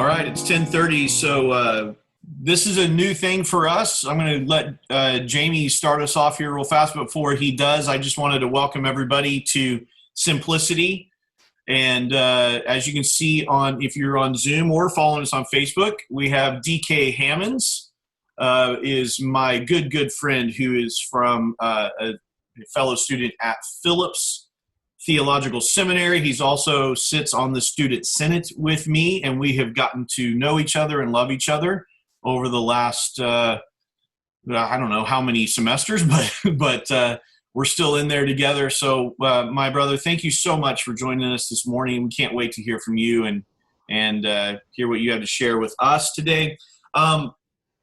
All right, it's 10:30, so this is a new thing for us. I'm going to let Jamie start us off here real fast. Before he does, I just wanted to welcome everybody to Simplicity. And as you can see, if you're on Zoom or following us on Facebook, we have DK Hammonds, is my good friend who is from a fellow student at Phillips Theological Seminary. He's also sits on the student senate with me, and we have gotten to know each other and love each other over the last I don't know how many semesters, but we're still in there together. So my brother, thank you so much for joining us this morning. We can't wait to hear from you and hear what you have to share with us today.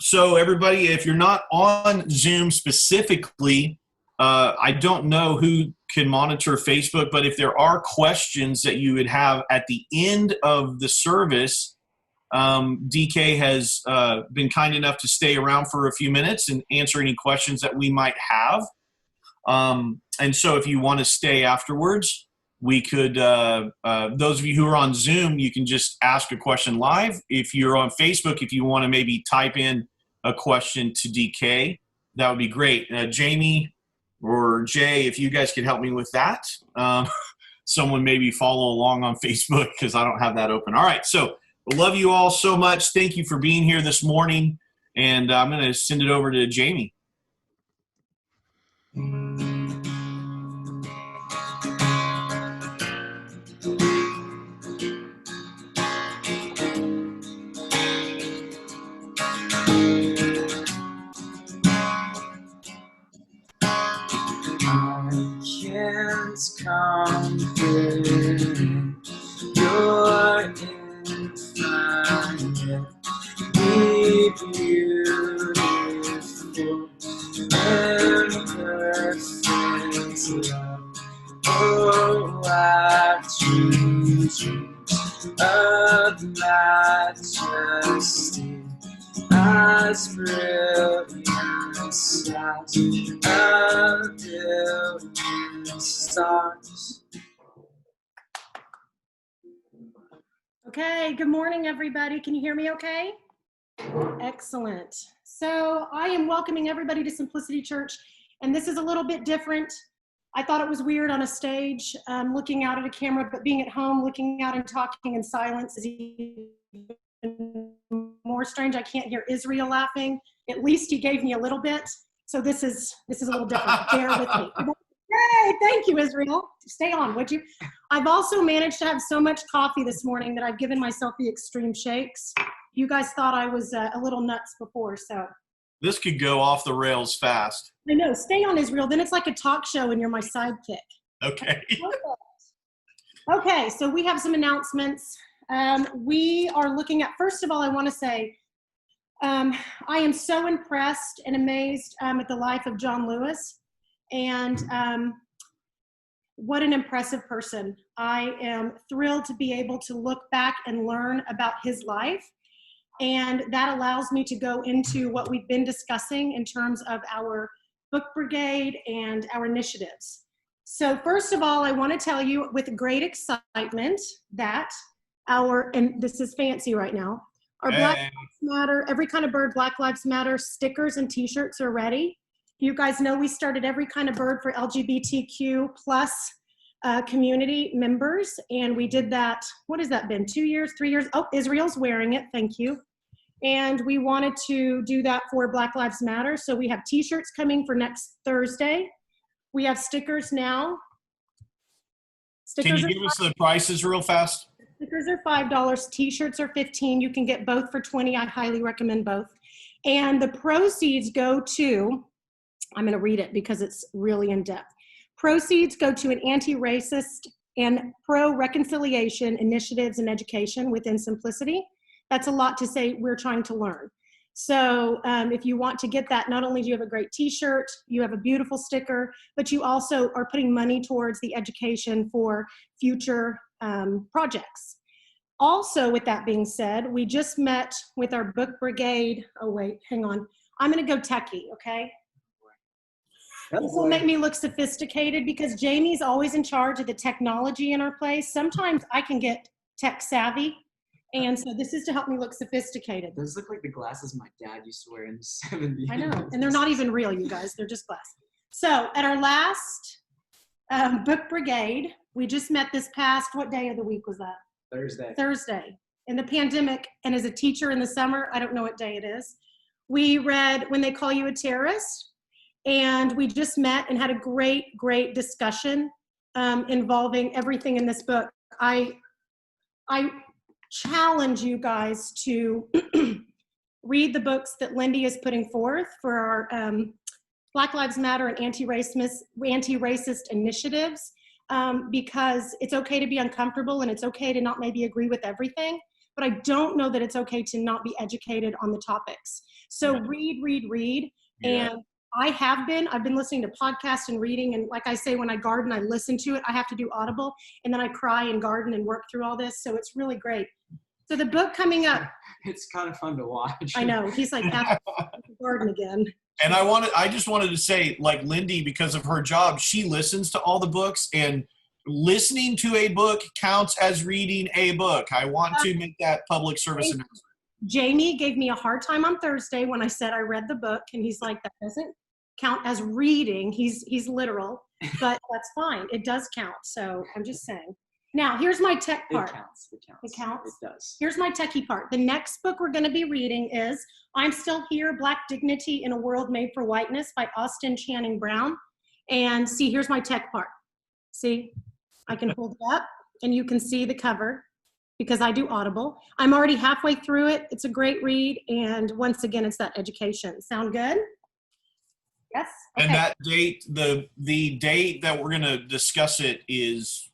So everybody, if you're not on Zoom specifically, I don't know who can monitor Facebook, but if there are questions that you would have at the end of the service, DK has been kind enough to stay around for a few minutes and answer any questions that we might have. And so if you want to stay afterwards, we could, those of you who are on Zoom, you can just ask a question live. If you're on Facebook, if you want to maybe type in a question to DK, that would be great. Jamie or Jay, if you guys could help me with that. Someone maybe follow along on Facebook because I don't have that open. All right, so I love you all so much. Thank you for being here this morning, and I'm going to send it over to Jamie. Comprehend your infinite, beautiful, and perfect love. Oh, I dreams of majesty, as brilliant as a billion stars. Okay, good morning, everybody. Can you hear me okay? Excellent. So I am welcoming everybody to Simplicity Church, and this is a little bit different. I thought it was weird on a stage, looking out at a camera, but being at home, looking out and talking in silence is even more strange. I can't hear Israel laughing. At least he gave me a little bit. So this is a little different. Bear with me. Yay, thank you, Israel. Stay on, would you? I've also managed to have so much coffee this morning that I've given myself the extreme shakes. You guys thought I was a little nuts before, so. This could go off the rails fast. I know, stay on, Israel. Then it's like a talk show and you're my sidekick. Okay. Okay, so we have some announcements. We are looking at, first of all, I want to say, I am so impressed and amazed at the life of John Lewis. And what an impressive person. I am thrilled to be able to look back and learn about his life. And that allows me to go into what we've been discussing in terms of our book brigade and our initiatives. So first of all, I want to tell you with great excitement that and this is fancy right now, our Black Lives Matter, Every Kind of Bird, Black Lives Matter stickers and t-shirts are ready. You guys know we started Every Kind of Bird for LGBTQ plus community members, and we did that, what has that been, 2 years, 3 years? Oh, Israel's wearing it, thank you. And we wanted to do that for Black Lives Matter, so we have t-shirts coming for next Thursday. We have stickers now. Can you give us the prices real fast? Stickers are $5, t-shirts are $15. You can get both for $20. I highly recommend both. And the proceeds go to, I'm going to read it because it's really in depth. Proceeds go to an anti-racist and pro-reconciliation initiatives and education within Simplicity. That's a lot to say we're trying to learn. So if you want to get that, not only do you have a great t-shirt, you have a beautiful sticker, but you also are putting money towards the education for future projects. Also, with that being said, we just met with our book brigade. Oh wait, hang on. I'm gonna go techie, okay? This will make me look sophisticated because Jamie's always in charge of the technology in our place. Sometimes I can get tech savvy And so this is to help me look sophisticated. Those look like the glasses my dad used to wear in the 70s. I know, and they're not even real, you guys. They're just glass. So at our last book brigade, we just met this past, what day of the week was that? Thursday. Thursday. In the pandemic, and as a teacher in the summer, I don't know what day it is, we read When They Call You a Terrorist, and we just met and had a great, great discussion involving everything in this book. I challenge you guys to read the books that Lindy is putting forth for our Black Lives Matter and anti-racist initiatives, because it's okay to be uncomfortable and it's okay to not maybe agree with everything, but I don't know that it's okay to not be educated on the topics. So read. Yeah. And I've been listening to podcasts and reading, and like I say, when I garden, I listen to it. I have to do Audible, and then I cry and garden and work through all this, so it's really great. So the book coming up. It's kind of fun to watch. I know, he's like, that's garden again. And I just wanted to say, like Lindy, because of her job, she listens to all the books, and listening to a book counts as reading a book. I want to make that public service announcement. Jamie gave me a hard time on Thursday when I said I read the book, and he's like, that doesn't count as reading. He's literal, but that's fine. It does count. So I'm just saying. Now, here's my tech part. It counts. It counts? It does. Here's my techie part. The next book we're going to be reading is I'm Still Here, Black Dignity in a World Made for Whiteness by Austin Channing Brown. And see, here's my tech part. See, I can hold it up and you can see the cover because I do Audible. I'm already halfway through it. It's a great read. And once again, it's that education. Sound good? Yes? Okay. And that date, the date that we're going to discuss it is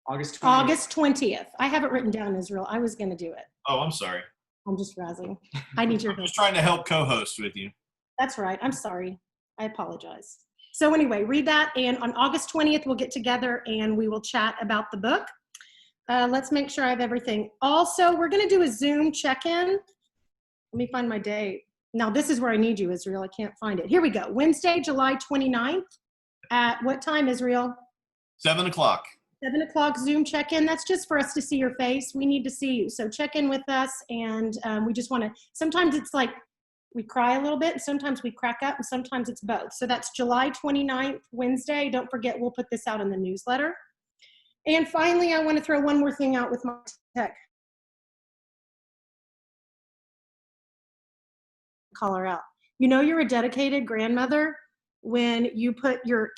August 20th. August 20th. I have it written down, Israel. I was going to do it. Oh, I'm sorry. I'm just razzing. I need your I'm help. just trying to help co-host with you. That's right. I'm sorry. I apologize. So anyway, read that. And on August 20th, we'll get together and we will chat about the book. Let's make sure I have everything. Also, we're going to do a Zoom check-in. Let me find my date. Now, this is where I need you, Israel. I can't find it. Here we go. Wednesday, July 29th. At what time, Israel? 7 o'clock. 7 o'clock Zoom check-in. That's just for us to see your face. We need to see you. So check in with us. And we just want to, sometimes it's like we cry a little bit. And sometimes we crack up and sometimes it's both. So that's July 29th, Wednesday. Don't forget, we'll put this out in the newsletter. And finally, I want to throw one more thing out with my tech. Call her out. You know you're a dedicated grandmother when you put your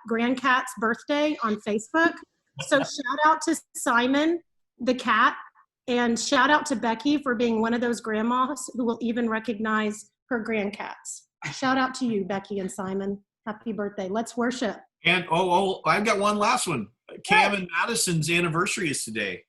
grandcat's birthday on Facebook. So shout out to Simon, the cat, and shout out to Becky for being one of those grandmas who will even recognize her grandcats. Shout out to you, Becky and Simon. Happy birthday. Let's worship. And I've got one last one. Cam and Madison's anniversary is today.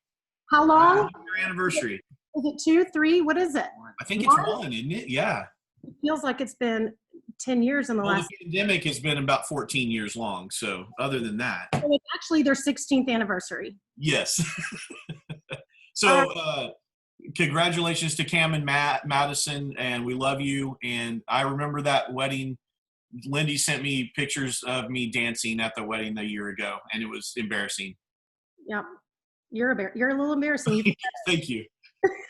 How long? Your anniversary. Is it 2, 3? What is it? I think it's one, isn't it? Yeah. It feels like it's been 10 years in the last. The pandemic has been about 14 years long. So other than that. So it's actually their 16th anniversary. Yes. So congratulations to Cam and Madison, and we love you. And I remember that wedding. Lindy sent me pictures of me dancing at the wedding a year ago, and it was embarrassing. Yep. You're a little embarrassing. Thank you.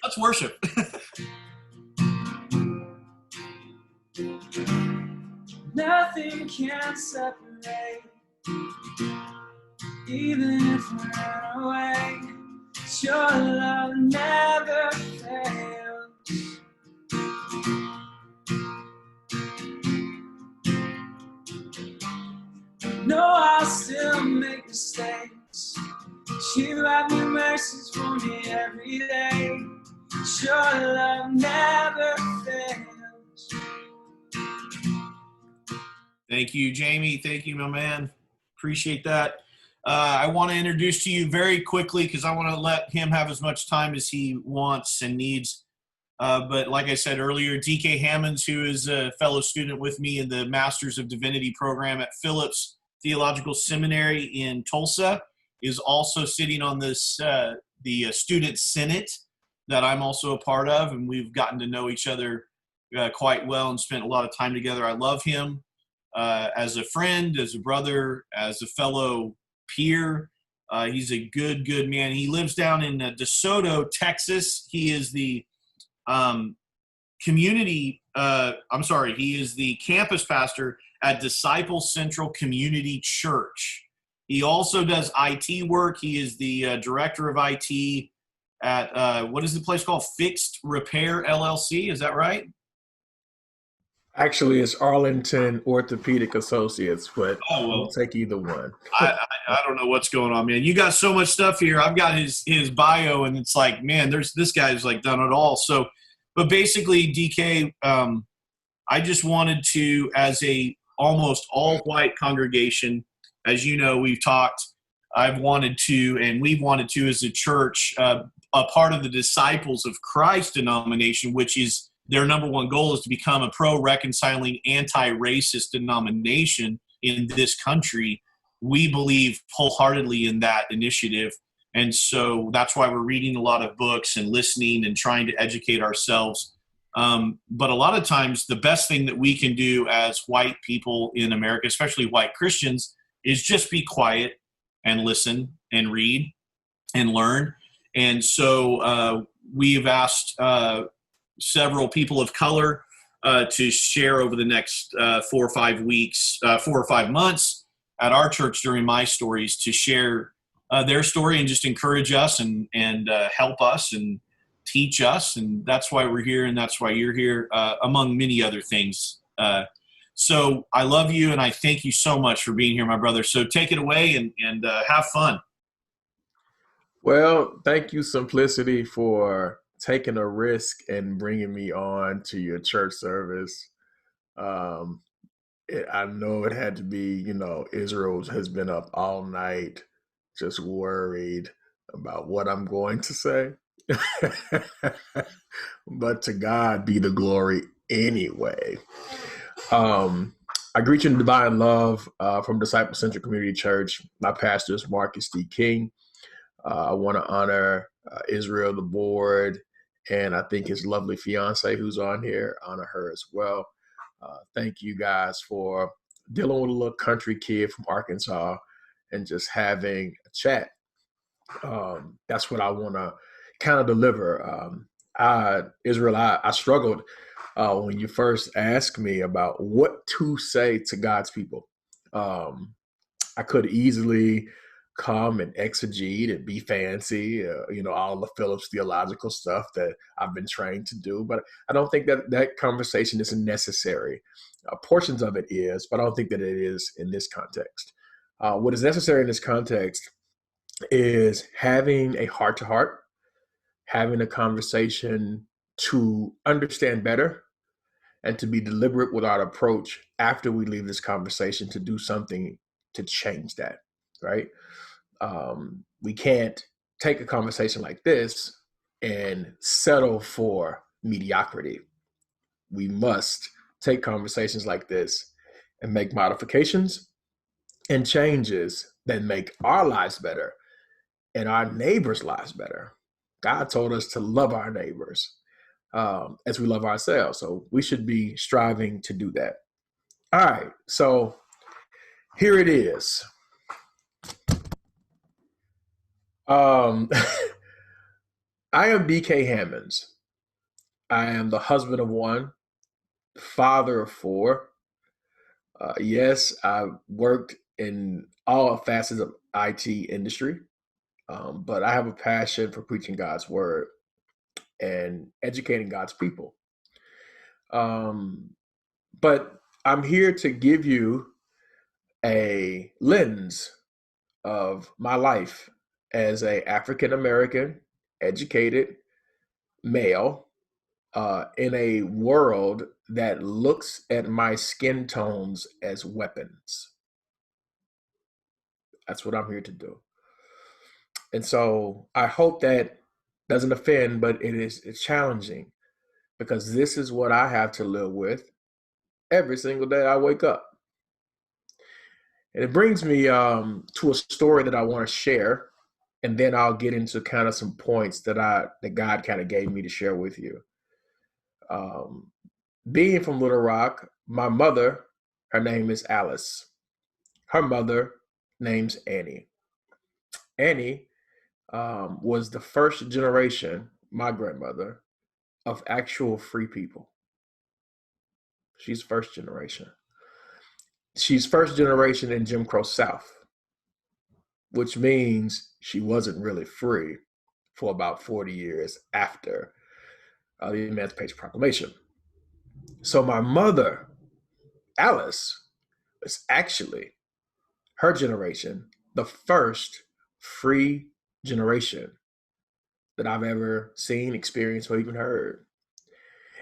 Let's worship. Nothing can separate, even if we run away. Your love never fails. No, I'll still make mistakes. You have new mercies for me every day. Your love never fails. Thank you, Jamie. Thank you, my man. Appreciate that. I want to introduce to you very quickly because I want to let him have as much time as he wants and needs. But like I said earlier, DK Hammonds, who is a fellow student with me in the Masters of Divinity program at Phillips Theological Seminary in Tulsa, is also sitting on this the Student Senate that I'm also a part of, and we've gotten to know each other quite well and spent a lot of time together. I love him as a friend, as a brother, as a fellow peer. He's a good man. He lives down in DeSoto, Texas. He is the he is the campus pastor at Disciple Central Community Church. He also does IT work. He is the director of IT at, what is the place called? Fixed Repair LLC. Is that right? Actually, it's Arlington Orthopedic Associates, but Oh, well, we'll take either one. I don't know what's going on, man. You got so much stuff here. I've got his bio, and it's like, man, this guy's like done it all. So, but basically, DK, I just wanted to, as a almost all white congregation, as you know, we've talked. I've wanted to, and we've wanted to, as a church, a part of the Disciples of Christ denomination, which is their number one goal is to become a pro-reconciling, anti-racist denomination in this country. We believe wholeheartedly in that initiative. And so that's why we're reading a lot of books and listening and trying to educate ourselves. But a lot of times the best thing that we can do as white people in America, especially white Christians, is just be quiet and listen and read and learn. And so we've asked several people of color to share over the next 4 or 5 weeks, 4 or 5 months at our church during My Stories to share their story and just encourage us and help us and teach us. And that's why we're here, and that's why you're here, among many other things. So I love you, and I thank you so much for being here, my brother. So take it away and have fun. Well, thank you, Simplicity, for taking a risk and bringing me on to your church service. I know it had to be, Israel has been up all night, just worried about what I'm going to say. But to God be the glory anyway. I greet you in divine love from Disciple Central Community Church. My pastor is Marcus D. King. I want to honor Israel, the board, and I think his lovely fiance who's on here, honor her as well. Thank you guys for dealing with a little country kid from Arkansas and just having a chat. That's what I want to kind of deliver. Israel, I struggled when you first asked me about what to say to God's people. I could easily come and exegete and be fancy, all the Phillips theological stuff that I've been trained to do. But I don't think that conversation is necessary. Portions of it is, but I don't think that it is in this context. What is necessary in this context is having a heart-to-heart, having a conversation to understand better and to be deliberate with our approach after we leave this conversation to do something to change that, right? We can't take a conversation like this and settle for mediocrity. We must take conversations like this and make modifications and changes that make our lives better and our neighbors' lives better. God told us to love our neighbors as we love ourselves. So we should be striving to do that. All right, so here it is. I am DK Hammonds. I am the husband of one, father of 4. Yes, I worked in all facets of IT industry, but I have a passion for preaching God's word and educating God's people. But I'm here to give you a lens of my life as a African-American, educated male in a world that looks at my skin tones as weapons. That's what I'm here to do. And so I hope that doesn't offend, but it's challenging because this is what I have to live with every single day I wake up. And it brings me to a story that I want to share, and then I'll get into kind of some points that God kind of gave me to share with you. Being from Little Rock, my mother, her name is Alice. Her mother name's Annie. Annie was the first generation, my grandmother, of actual free people. She's first generation. She's first generation in Jim Crow South, which means she wasn't really free for about 40 years after the Emancipation Proclamation. So my mother, Alice, was actually her generation, the first free generation that I've ever seen, experienced, or even heard.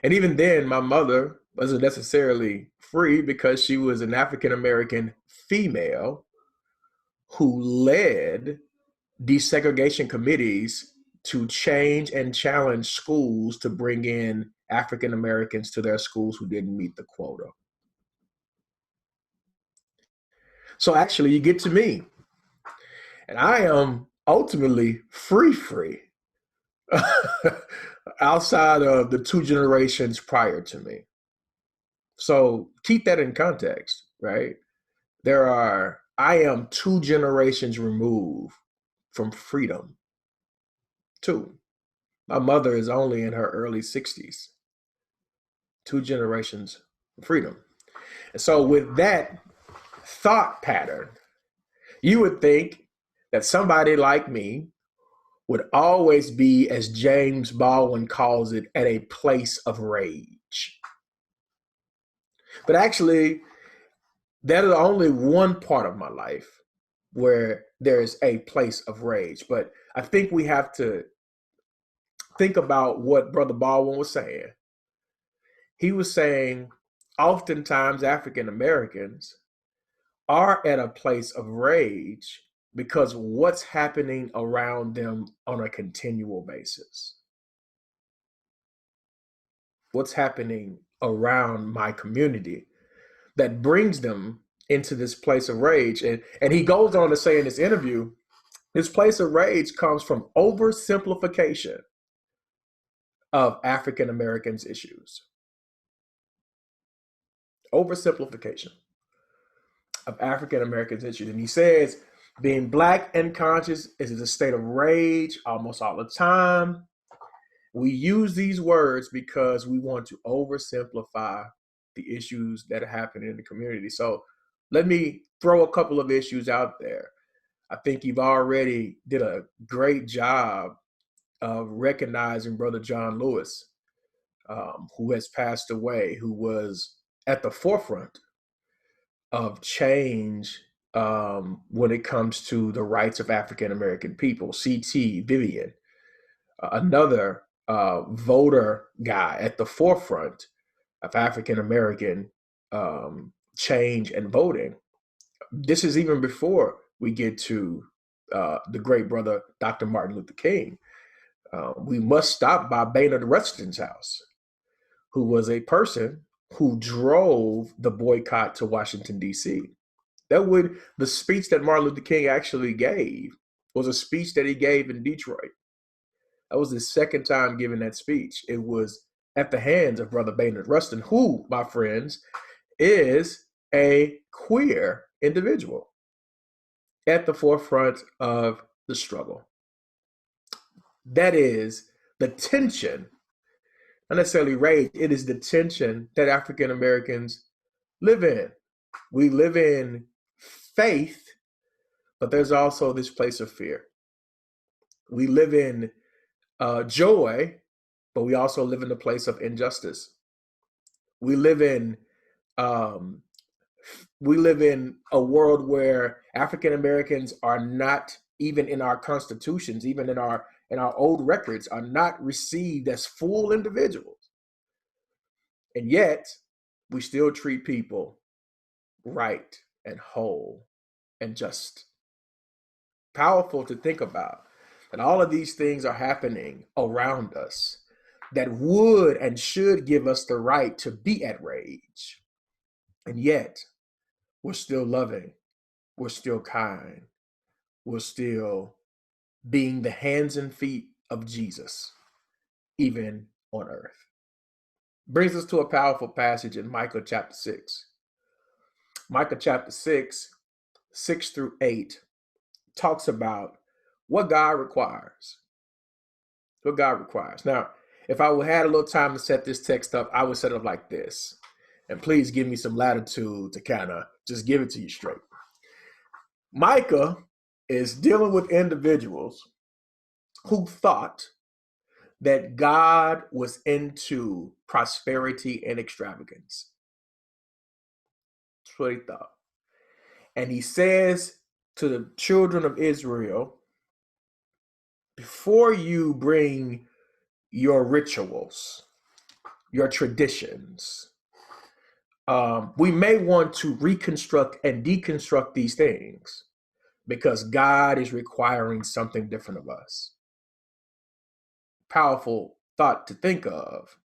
And even then, my mother wasn't necessarily free because she was an African American female who led desegregation committees to change and challenge schools to bring in African Americans to their schools who didn't meet the quota. So actually, you get to me, and I am ultimately free, outside of the two generations prior to me. So keep that in context, right? I am two generations removed from freedom. Two. My mother is only in her early 60s. Two generations of freedom. And so with that thought pattern, you would think that somebody like me would always be, as James Baldwin calls it, at a place of rage. But actually, that is only one part of my life where there's a place of rage. But I think we have to think about what Brother Baldwin was saying. He was saying, oftentimes African Americans are at a place of rage because what's happening around them on a continual basis. What's happening around my community that brings them into this place of rage. And he goes on to say in this interview, this place of rage comes from oversimplification of African Americans' issues. Oversimplification of African Americans' issues. And he says, being Black and conscious is a state of rage almost all the time. We use these words because we want to oversimplify the issues that are happening in the community. So let me throw a couple of issues out there. I think you've already did a great job of recognizing Brother John Lewis, who has passed away, who was at the forefront of change when it comes to the rights of African American people. C.T. Vivian, another voter guy at the forefront of African American change and voting. This is even before we get to the great brother, Dr. Martin Luther King. We must stop by Baynard Rustin's house, who was a person who drove the boycott to Washington, D.C. The speech that Martin Luther King actually gave was a speech that he gave in Detroit. That was his second time giving that speech. It was at the hands of Brother Baynard Rustin, who, my friends, is a queer individual at the forefront of the struggle. That is the tension, not necessarily rage, it is the tension that African Americans live in. We live in faith, but there's also this place of fear. We live in joy, but we also live in a place of injustice. We live in a world where African Americans are not, even in our constitutions, even in our old records, are not received as full individuals. And yet, we still treat people right and whole and just. Powerful to think about that all of these things are happening around us that would and should give us the right to be at rage. And yet, we're still loving, we're still kind, we're still being the hands and feet of Jesus, even on earth. Brings us to a powerful passage in Micah chapter 6. Micah chapter 6, 6 through 8, talks about what God requires. What God requires. Now, if I had a little time to set this text up, I would set it up like this. And please give me some latitude to kind of just give it to you straight. Micah is dealing with individuals who thought that God was into prosperity and extravagance. That's what he thought. And he says to the children of Israel, before you bring your rituals, your traditions, we may want to reconstruct and deconstruct these things because God is requiring something different of us. Powerful thought to think of.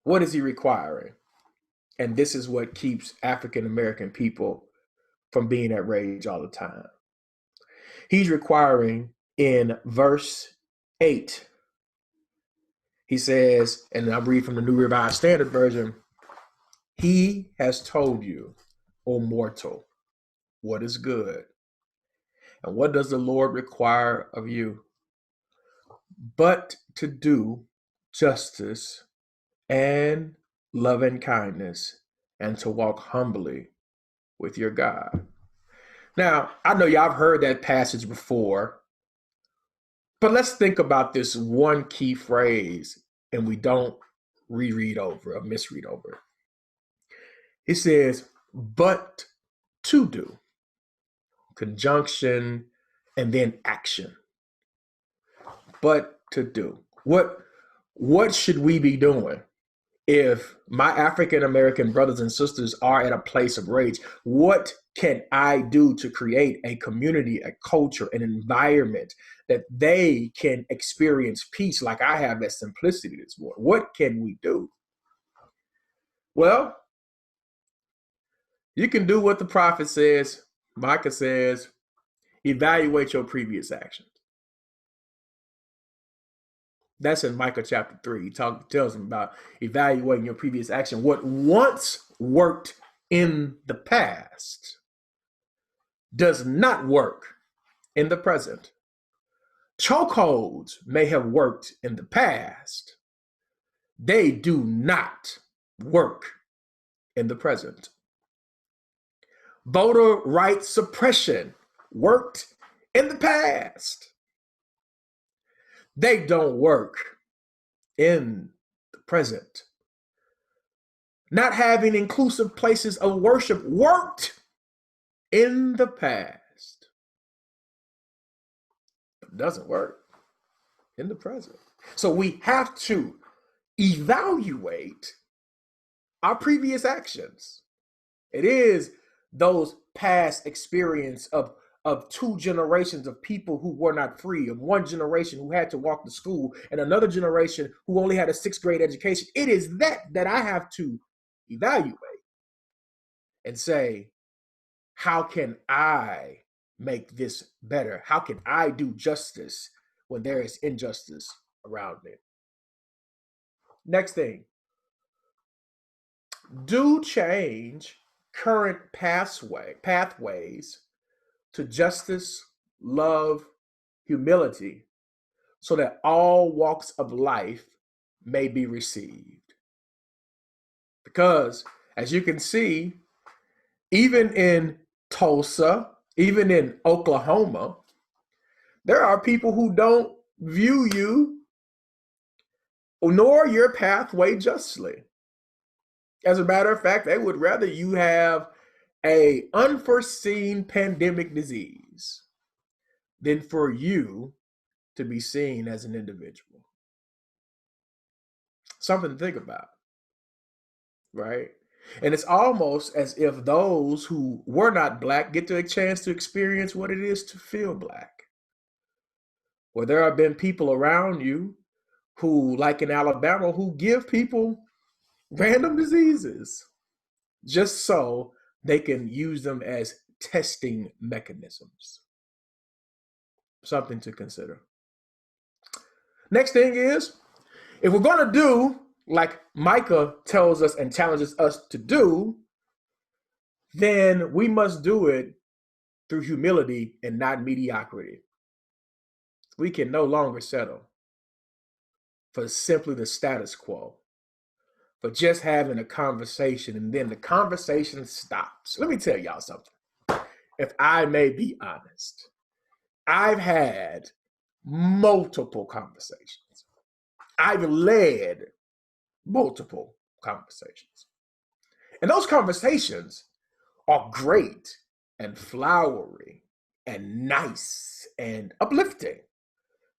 What is he requiring? And this is what keeps African American people from being at rage all the time. He's requiring in verse 8, he says, and I'll read from the New Revised Standard Version, he has told you, O mortal, what is good. And what does the Lord require of you? But to do justice and love and kindness, and to walk humbly with your God. Now, I know y'all have heard that passage before, but let's think about this one key phrase and we don't reread over or misread over it. It says, but to do, conjunction, and then action. But to do. What should we be doing? If my African American brothers and sisters are at a place of rage, what can I do to create a community, a culture, an environment that they can experience peace like I have at Simplicity this morning? What can we do? Well, you can do what the prophet says. Micah says, evaluate your previous actions. That's in Micah chapter 3. He tells them about evaluating your previous action. What once worked in the past does not work in the present. Chokeholds may have worked in the past. They do not work in the present. Voter rights suppression worked in the past. They don't work in the present. Not having inclusive places of worship worked in the past, but doesn't work in the present. So we have to evaluate our previous actions. It is those past experience of two generations of people who were not free, of one generation who had to walk to school and another generation who only had a 6th grade education. It is that I have to evaluate and say, how can I make this better? How can I do justice when there is injustice around me? Next thing, do change current pathways to justice, love, humility, so that all walks of life may be received. Because, as you can see, even in Tulsa, even in Oklahoma, there are people who don't view you nor your pathway justly. As a matter of fact, they would rather you have an unforeseen pandemic disease than for you to be seen as an individual. Something to think about, right? And it's almost as if those who were not Black get a chance to experience what it is to feel Black. Where there have been people around you who, like in Alabama, who give people random diseases just so they can use them as testing mechanisms. Something to consider. Next thing is, if we're going to do like Micah tells us and challenges us to do, then we must do it through humility and not mediocrity. We can no longer settle for simply the status quo, for just having a conversation and then the conversation stops. Let me tell y'all something. If I may be honest, I've had multiple conversations. I've led multiple conversations. And those conversations are great and flowery and nice and uplifting.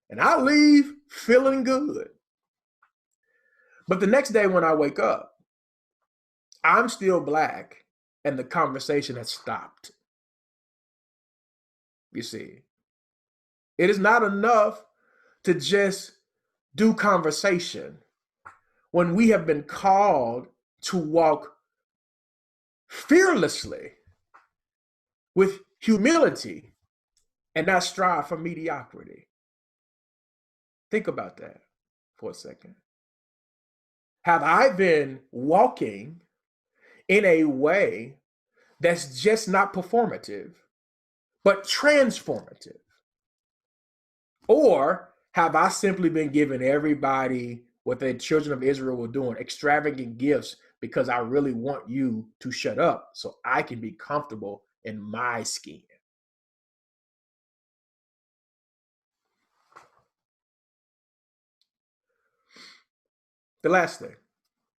And I leave feeling good. But the next day when I wake up, I'm still Black and the conversation has stopped. You see, it is not enough to just do conversation when we have been called to walk fearlessly with humility and not strive for mediocrity. Think about that for a second. Have I been walking in a way that's just not performative, but transformative? Or have I simply been giving everybody what the children of Israel were doing, extravagant gifts, because I really want you to shut up so I can be comfortable in my skin? The last thing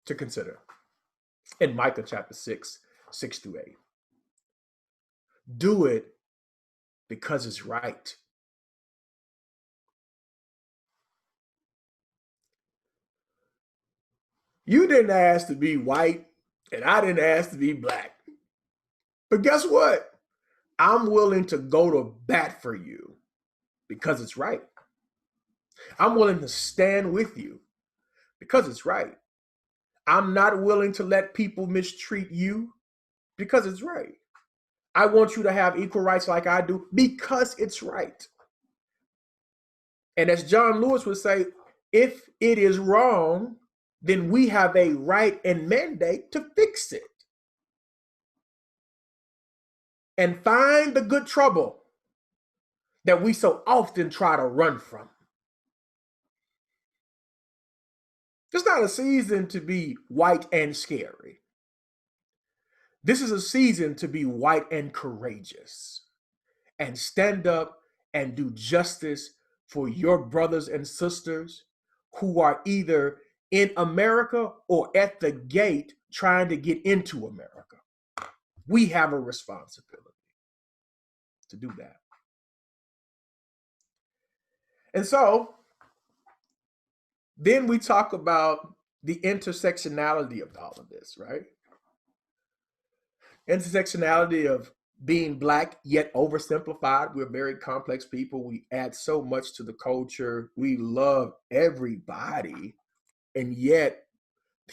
to consider in Micah chapter 6, 6-8. Do it because it's right. You didn't ask to be white, and I didn't ask to be Black. But guess what? I'm willing to go to bat for you because it's right. I'm willing to stand with you because it's right. I'm not willing to let people mistreat you because it's right. I want you to have equal rights like I do because it's right. And as John Lewis would say, if it is wrong, then we have a right and mandate to fix it. And find the good trouble that we so often try to run from. It's not a season to be white and scary. This is a season to be white and courageous and stand up and do justice for your brothers and sisters who are either in America or at the gate trying to get into America. We have a responsibility to do that. And so then we talk about the intersectionality of all of this, right? Intersectionality of being Black yet oversimplified. We're very complex people. We add so much to the culture. We love everybody. And yet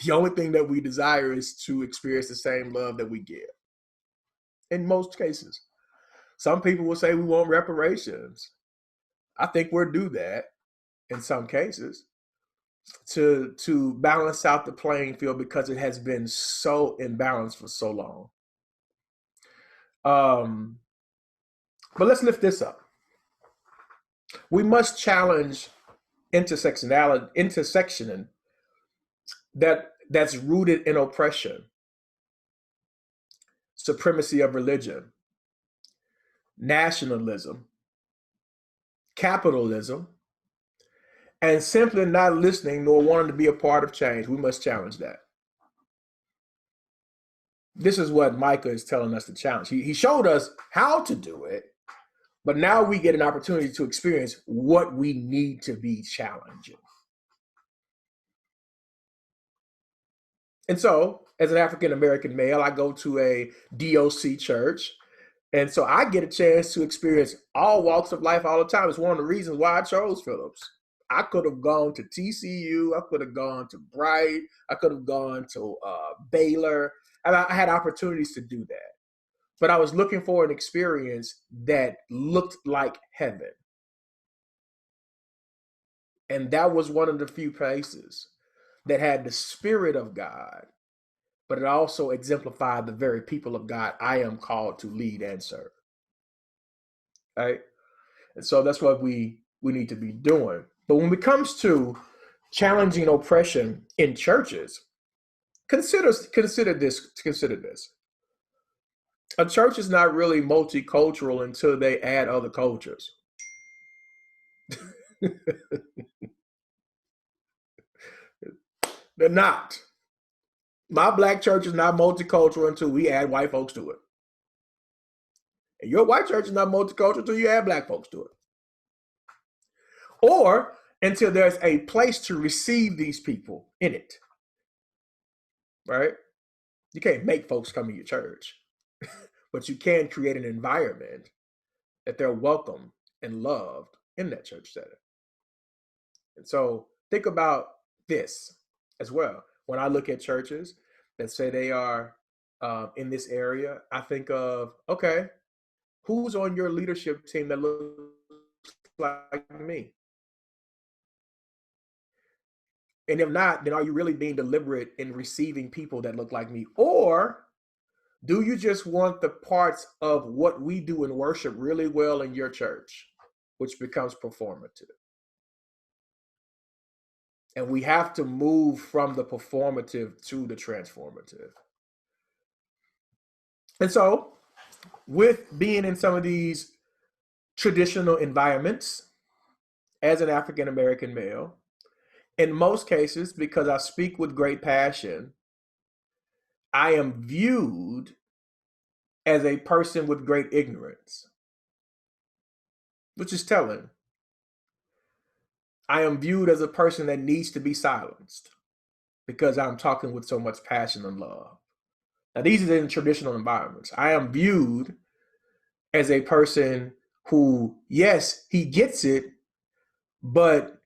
the only thing that we desire is to experience the same love that we give. In most cases. Some people will say we want reparations. I think we're due that in some cases to balance out the playing field because it has been so imbalanced for so long. But let's lift this up. We must challenge intersection that's rooted in oppression, supremacy of religion, nationalism, capitalism, and simply not listening nor wanting to be a part of change. We must challenge that. This is what Micah is telling us to challenge. He showed us how to do it, but now we get an opportunity to experience what we need to be challenging. And so, as an African-American male, I go to a DOC church. And so I get a chance to experience all walks of life all the time. It's one of the reasons why I chose Phillips. I could have gone to TCU. I could have gone to Bright. I could have gone to Baylor. And I had opportunities to do that. But I was looking for an experience that looked like heaven. And that was one of the few places that had the Spirit of God, but it also exemplified the very people of God I am called to lead and serve. Right? And so that's what we we need to be doing. But when it comes to challenging oppression in churches, consider this. A church is not really multicultural until they add other cultures. They're not. My black church is not multicultural until we add white folks to it. And your white church is not multicultural until you add black folks to it. Or until there's a place to receive these people in it. Right? You can't make folks come to your church, but you can create an environment that they're welcome and loved in that church setting. And so think about this as well. When I look at churches that say they are in this area, I think of, okay, who's on your leadership team that looks like me? And if not, then are you really being deliberate in receiving people that look like me? Or do you just want the parts of what we do in worship really well in your church, which becomes performative? And we have to move from the performative to the transformative. And so, with being in some of these traditional environments as an African American male, in most cases, because I speak with great passion, I am viewed as a person with great ignorance, which is telling. I am viewed as a person that needs to be silenced because I'm talking with so much passion and love. Now, these are in traditional environments. I am viewed as a person who, yes, he gets it, but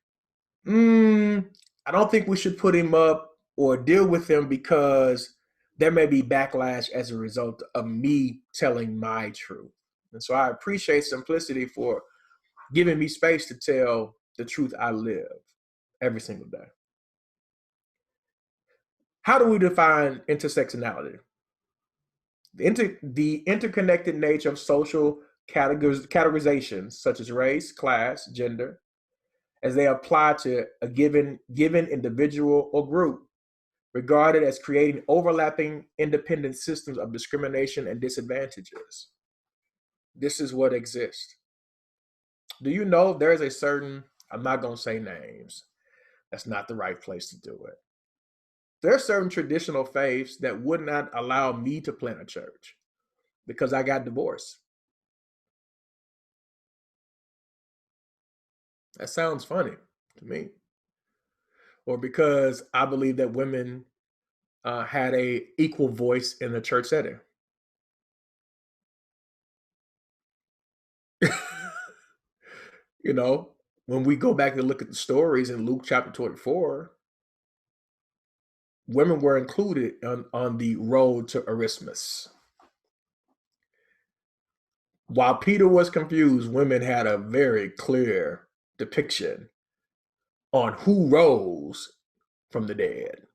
I don't think we should put him up or deal with him because there may be backlash as a result of me telling my truth. And so I appreciate Simplicity for giving me space to tell the truth I live every single day. How do we define intersectionality? The interconnected nature of social categorizations such as race, class, gender, as they apply to a given individual or group, regarded as creating overlapping independent systems of discrimination and disadvantages. This is what exists. Do you know there is a certain, I'm not going to say names, that's not the right place to do it. There are certain traditional faiths that would not allow me to plant a church because I got divorced. That sounds funny to me. Or because I believe that women had a equal voice in the church setting. You know, when we go back and look at the stories in Luke chapter 24, women were included on the road to Erasmus. While Peter was confused, women had a very clear depiction on who rose from the dead.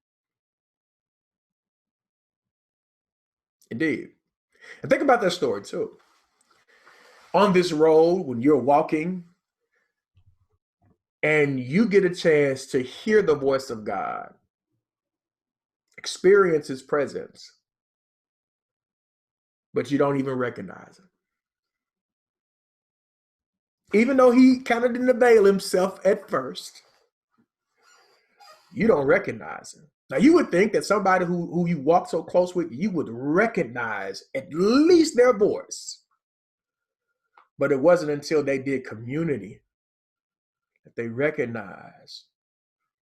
Indeed. And think about that story too. On this road, when you're walking and you get a chance to hear the voice of God, experience his presence, but you don't even recognize him. Even though he kind of didn't avail himself at first, you don't recognize him. Now, you would think that somebody who you walk so close with, you would recognize at least their voice. But it wasn't until they did community that they recognized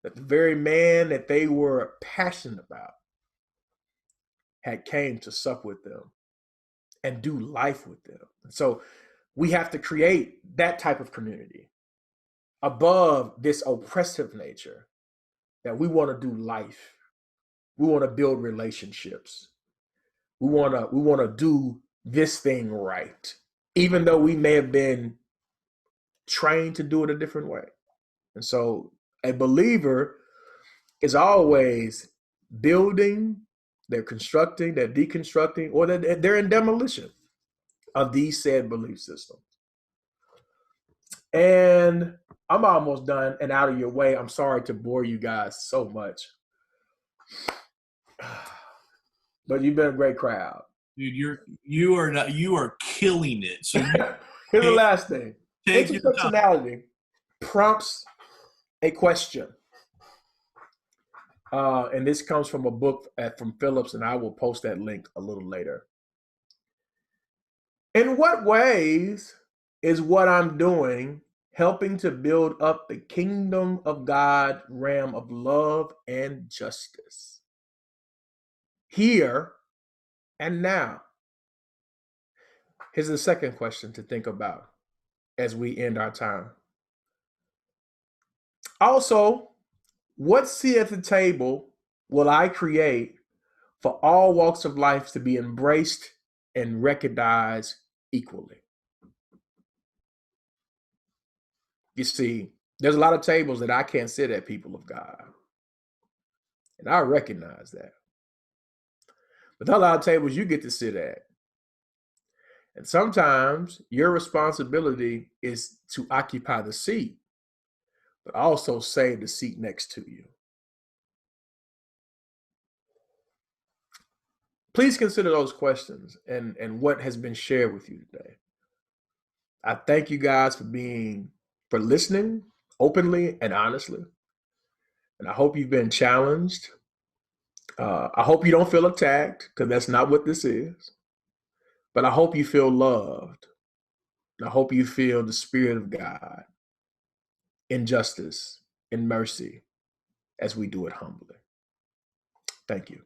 that the very man that they were passionate about had came to sup with them and do life with them. And so we have to create that type of community above this oppressive nature that we want to do life. We want to build relationships. We want to do this thing right, even though we may have been trained to do it a different way. And so a believer is always building, they're constructing, they're deconstructing, or they're in demolition of these said belief systems. And I'm almost done and out of your way. I'm sorry to bore you guys so much. But you've been a great crowd. Dude, you are killing it. So Here's the last thing. take your time. Intersectionality prompts a question. And this comes from a book from Phillips, and I will post that link a little later. In what ways is what I'm doing helping to build up the kingdom of God realm of love and justice here and now? Here's the second question to think about as we end our time. Also, what seat at the table will I create for all walks of life to be embraced and recognized equally? You see, there's a lot of tables that I can't sit at, people of God. And I recognize that. But there are a lot of tables you get to sit at. And sometimes your responsibility is to occupy the seat, but also save the seat next to you. Please consider those questions and what has been shared with you today. I thank you guys for listening openly and honestly. And I hope you've been challenged. I hope you don't feel attacked, because that's not what this is. But I hope you feel loved. And I hope you feel the Spirit of God in justice, in mercy, as we do it humbly. Thank you.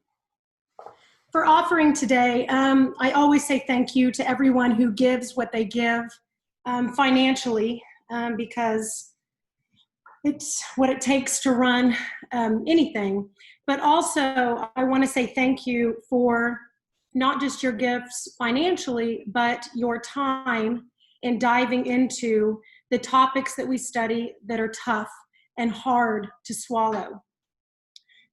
For offering today, I always say thank you to everyone who gives what they give financially, because it's what it takes to run anything. But also, I want to say thank you for not just your gifts financially, but your time in diving into the topics that we study that are tough and hard to swallow.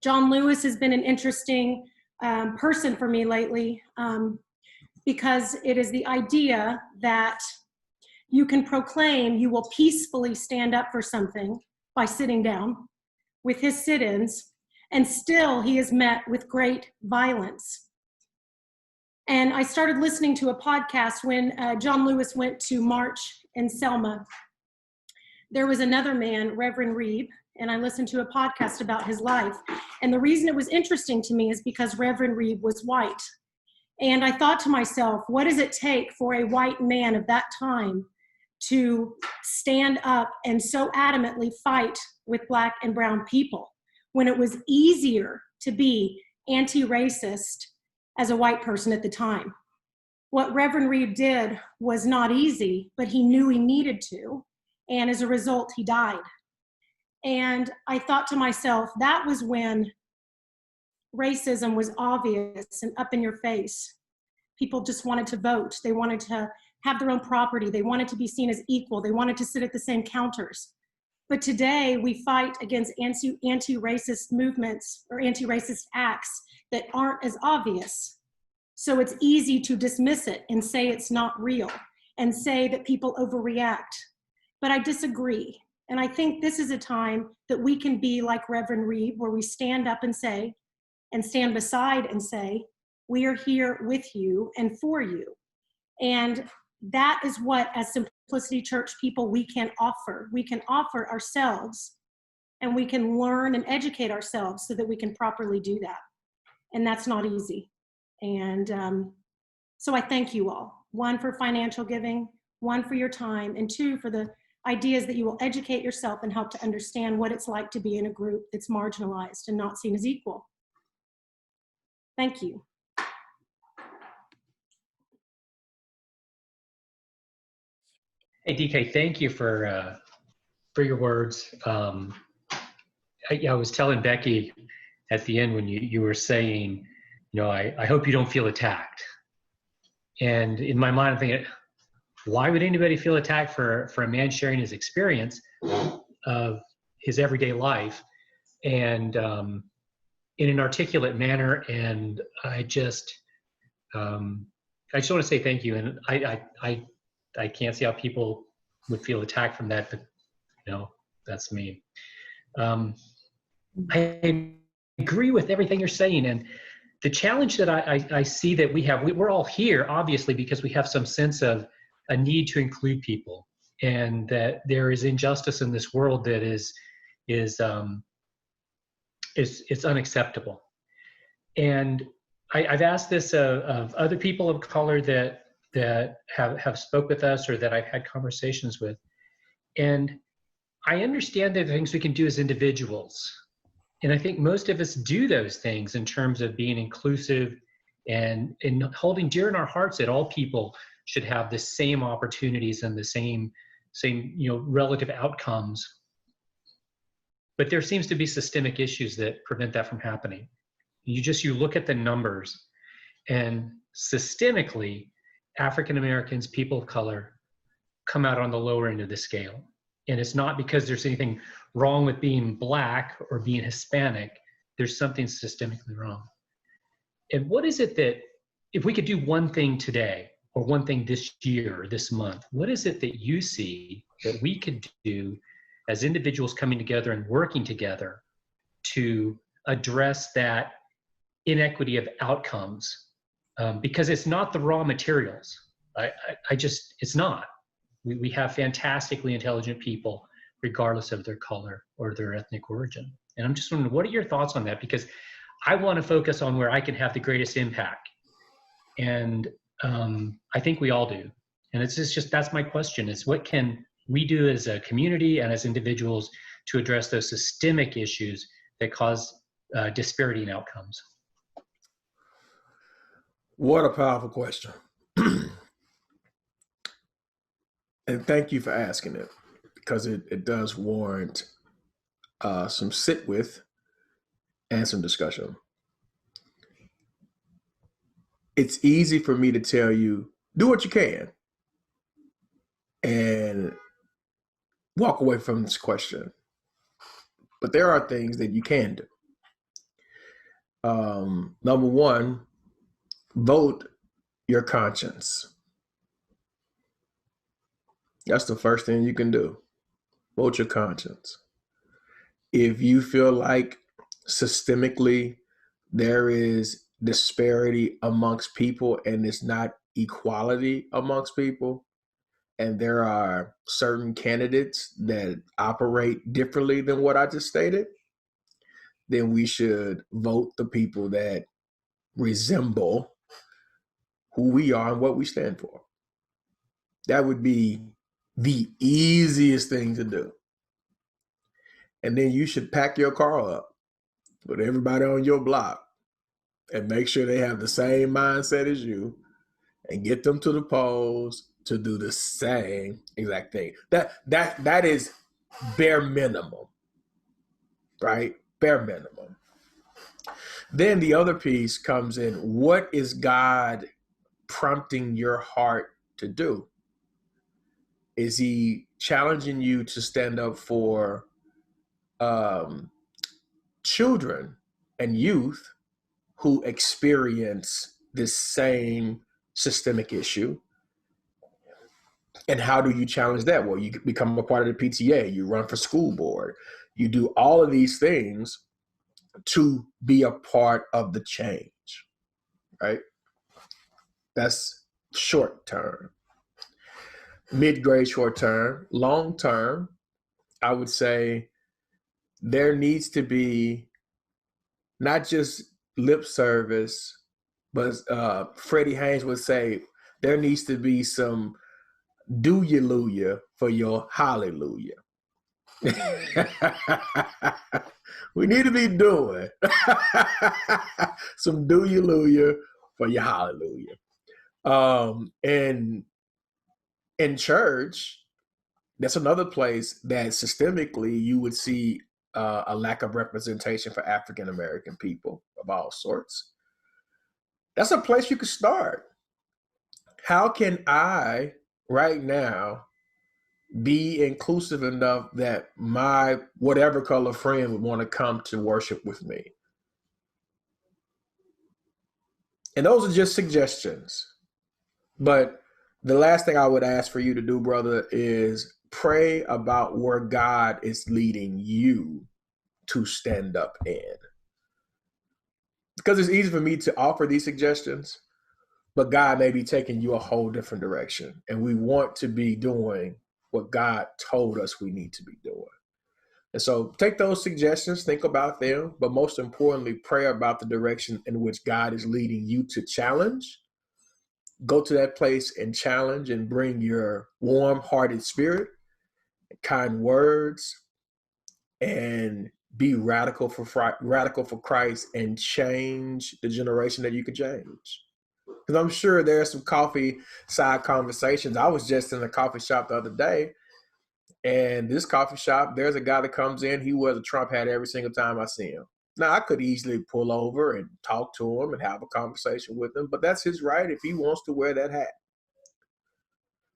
John Lewis has been an interesting person for me lately, because it is the idea that you can proclaim you will peacefully stand up for something by sitting down with his sit-ins, and still he is met with great violence. And I started listening to a podcast when John Lewis went to march in Selma. There was another man, Reverend Reeb, and I listened to a podcast about his life. And the reason it was interesting to me is because Reverend Reeb was white. And I thought to myself, what does it take for a white man of that time to stand up and so adamantly fight with Black and brown people when it was easier to be anti-racist as a white person at the time? What Reverend Reeb did was not easy, but he knew he needed to. And as a result, he died. And I thought to myself, that was when racism was obvious and up in your face. People just wanted to vote. They wanted to have their own property. They wanted to be seen as equal. They wanted to sit at the same counters. But today we fight against anti-racist movements or anti-racist acts that aren't as obvious. So it's easy to dismiss it and say it's not real and say that people overreact. But I disagree. And I think this is a time that we can be like Reverend Reeb, where we stand up and say, and stand beside and say, we are here with you and for you. And that is what, as Simplicity Church people, we can offer. We can offer ourselves, and we can learn and educate ourselves so that we can properly do that. And that's not easy. And so I thank you all. One, for financial giving, one, for your time, and two, for the ideas that you will educate yourself and help to understand what it's like to be in a group that's marginalized and not seen as equal. Thank you. Hey, DK, thank you for your words. I was telling Becky at the end when you were saying, you know, I hope you don't feel attacked. And in my mind, I'm thinking, why would anybody feel attacked for a man sharing his experience of his everyday life and in an articulate manner? And I just want to say thank you. And I can't see how people would feel attacked from that, but you know, That's me. I agree with everything you're saying. And the challenge that I see that we're all here, obviously, because we have some sense of a need to include people, and that there is injustice in this world that is unacceptable. And I've asked this of other people of color that have spoke with us or that I've had conversations with. And I understand that the things we can do as individuals. And I think most of us do those things in terms of being inclusive and holding dear in our hearts that all people should have the same opportunities and the same relative outcomes. But there seems to be systemic issues that prevent that from happening. You look at the numbers, and systemically, African Americans, people of color, come out on the lower end of the scale. And it's not because there's anything wrong with being Black or being Hispanic. There's something systemically wrong. And what is it that, if we could do one thing today or one thing this year or this month, what is it that you see that we could do as individuals coming together and working together to address that inequity of outcomes? Because it's not the raw materials. It's not. We have fantastically intelligent people, regardless of their color or their ethnic origin. And I'm just wondering, what are your thoughts on that? Because I want to focus on where I can have the greatest impact. And I think we all do. And it's just that's my question, is what can we do as a community and as individuals to address those systemic issues that cause disparity in outcomes? What a powerful question. And thank you for asking it, because it does warrant some sit with and some discussion. It's easy for me to tell you, do what you can and walk away from this question. But there are things that you can do. Number one, vote your conscience. That's the first thing you can do. Vote your conscience. If you feel like systemically there is disparity amongst people and it's not equality amongst people, and there are certain candidates that operate differently than what I just stated, then we should vote the people that resemble who we are and what we stand for. That would be the easiest thing to do. And then you should pack your car up with everybody on your block and make sure they have the same mindset as you and get them to the polls to do the same exact thing. That is bare minimum, right? Bare minimum. Then the other piece comes in. What is God prompting your heart to do? Is he challenging you to stand up for children and youth who experience this same systemic issue? And how do you challenge that? Well, you become a part of the PTA, you run for school board, you do all of these things to be a part of the change, right? That's short term. Mid-grade short term. Long term, I would say there needs to be not just lip service, but Freddie Haynes would say there needs to be some do-you-luya for your hallelujah. We need to be doing some do-you-luya for your hallelujah. And in church, that's another place that systemically you would see a lack of representation for African American people of all sorts. That's a place you could start. How can I right now be inclusive enough that my whatever color friend would want to come to worship with me? And those are just suggestions. But the last thing I would ask for you to do, brother, is pray about where God is leading you to stand up in. Because it's easy for me to offer these suggestions, but God may be taking you a whole different direction. And we want to be doing what God told us we need to be doing. And so take those suggestions, think about them, but most importantly, pray about the direction in which God is leading you to challenge. Go to that place and challenge and bring your warm-hearted spirit, kind words, and be radical for Christ and change the generation that you can change. Because I'm sure there are some coffee side conversations. I was just in a coffee shop the other day, and this coffee shop, there's a guy that comes in, he wears a Trump hat every single time I see him. Now, I could easily pull over and talk to him and have a conversation with him, but that's his right if he wants to wear that hat.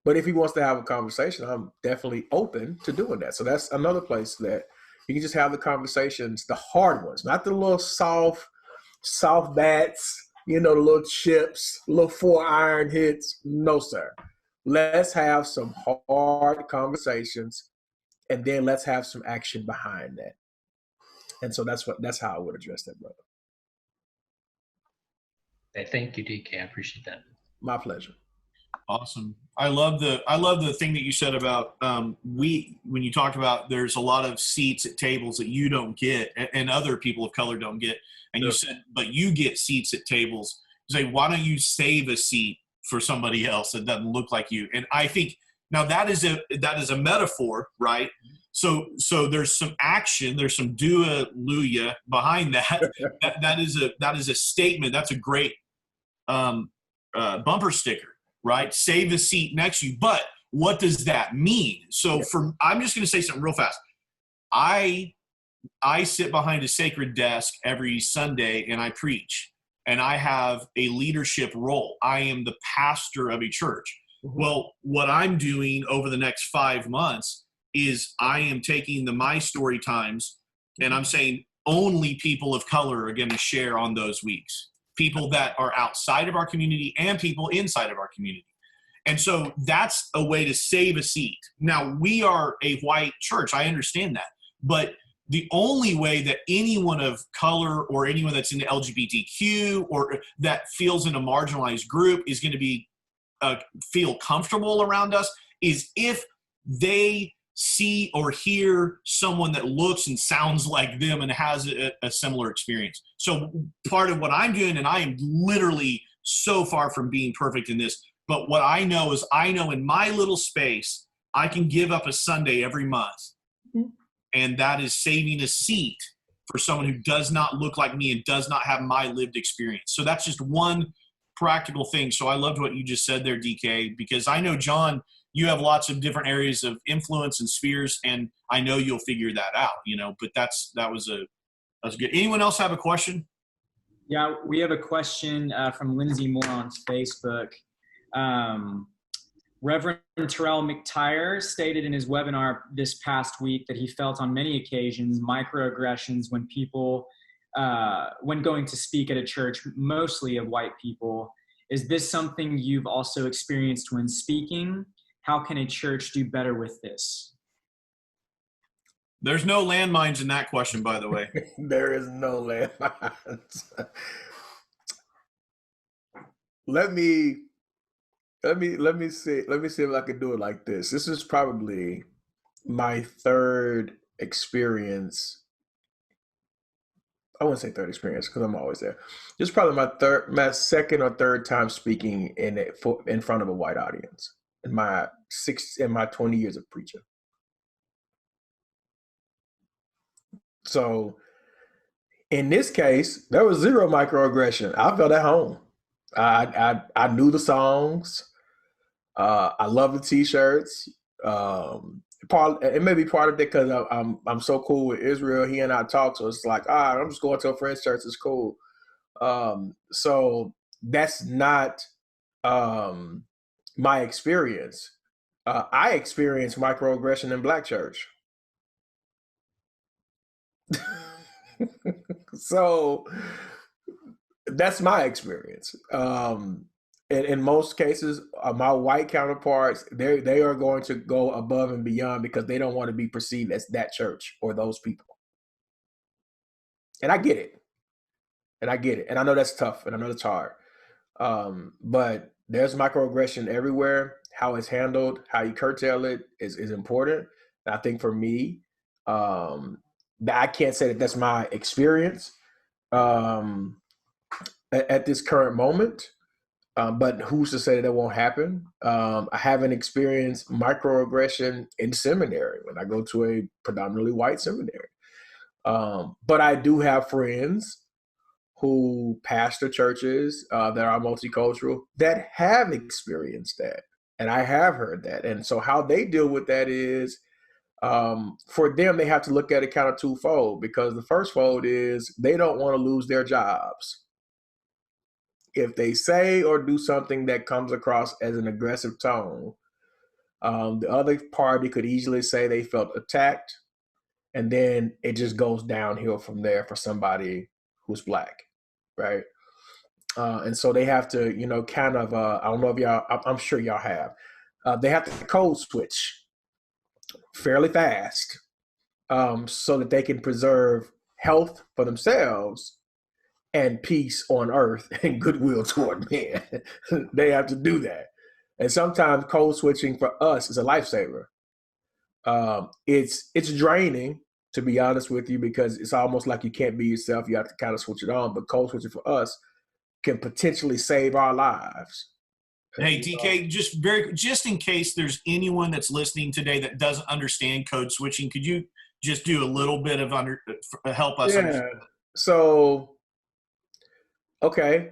But if he wants to have a conversation, I'm definitely open to doing that. So that's another place that you can just have the conversations, the hard ones, not the little soft bats, the little chips, little 4-iron hits. No, sir. Let's have some hard conversations, and then let's have some action behind that. And so that's how I would address that, brother. Hey, thank you, DK. I appreciate that. My pleasure. Awesome. I love the thing that you said about when you talked about there's a lot of seats at tables that you don't get and other people of color don't get. And you said, but you get seats at tables. You say, why don't you save a seat for somebody else that doesn't look like you? And I think now that is a metaphor, right? So there's some action, there's some doalluia behind that. that is a statement. That's a great bumper sticker. Right? Save a seat next to you. But what does that mean? So I'm just going to say something real fast. I sit behind a sacred desk every Sunday and I preach, and I have a leadership role. I am the pastor of a church. Mm-hmm. Well, what I'm doing over the next 5 months is I am taking the My Story times and I'm saying only people of color are going to share on those weeks. People that are outside of our community and people inside of our community. And so that's a way to save a seat. Now, we are a white church. I understand that. But the only way that anyone of color or anyone that's in the LGBTQ or that feels in a marginalized group is going to be feel comfortable around us is if they see or hear someone that looks and sounds like them and has a similar experience. So part of what I'm doing, and I am literally so far from being perfect in this, but what I know is I know in my little space, I can give up a Sunday every month. Mm-hmm. And that is saving a seat for someone who does not look like me and does not have my lived experience. So that's just one practical thing. So I loved what you just said there, DK, because I know, John, you have lots of different areas of influence and spheres, and I know you'll figure that out, but that was good. Anyone else have a question? Yeah, we have a question from Lindsay Moore on Facebook. Reverend Terrell McTire stated in his webinar this past week that he felt on many occasions microaggressions when people, when going to speak at a church, mostly of white people. Is this something you've also experienced when speaking? How can a church do better with this? There's no landmines in that question, by the way. There is no landmines. Let me see if I can do it like this. This is probably my third experience. I wouldn't say third experience because I'm always there. This is probably my second or third time speaking in front of a white audience in my 20 years of preaching. So in this case, there was zero microaggression. I felt at home. I knew the songs. I love the T-shirts. It may be part of it because I'm so cool with Israel. He and I talk, so it's like, I'm just going to a friend's church. It's cool. So that's not my experience. I experienced microaggression in Black church. So that's my experience. in most cases, my white counterparts, they are going to go above and beyond because they don't want to be perceived as that church or those people. And I get it. And I know that's tough, and I know that's hard. But there's microaggression everywhere. How it's handled, how you curtail it is important. And I think for me, I can't say that that's my experience at this current moment. But who's to say that won't happen? I haven't experienced microaggression in seminary when I go to a predominantly white seminary. But I do have friends who pastor churches that are multicultural that have experienced that. And I have heard that. And so how they deal with that is, for them, they have to look at it kind of twofold, because the first fold is they don't want to lose their jobs. If they say or do something that comes across as an aggressive tone, the other party could easily say they felt attacked, and then it just goes downhill from there for somebody who's Black, right? And so they have to, kind of, I don't know if y'all, I'm sure y'all have, they have to code switch fairly fast so that they can preserve health for themselves and peace on earth and goodwill toward men. They have to do that. And sometimes code switching for us is a lifesaver. It's draining, to be honest with you, because it's almost like you can't be yourself. You have to kind of switch it on. But code switching for us can potentially save our lives. Hey, DK, just in case there's anyone that's listening today that doesn't understand code switching, could you just do a little bit of help us? Yeah. So, okay,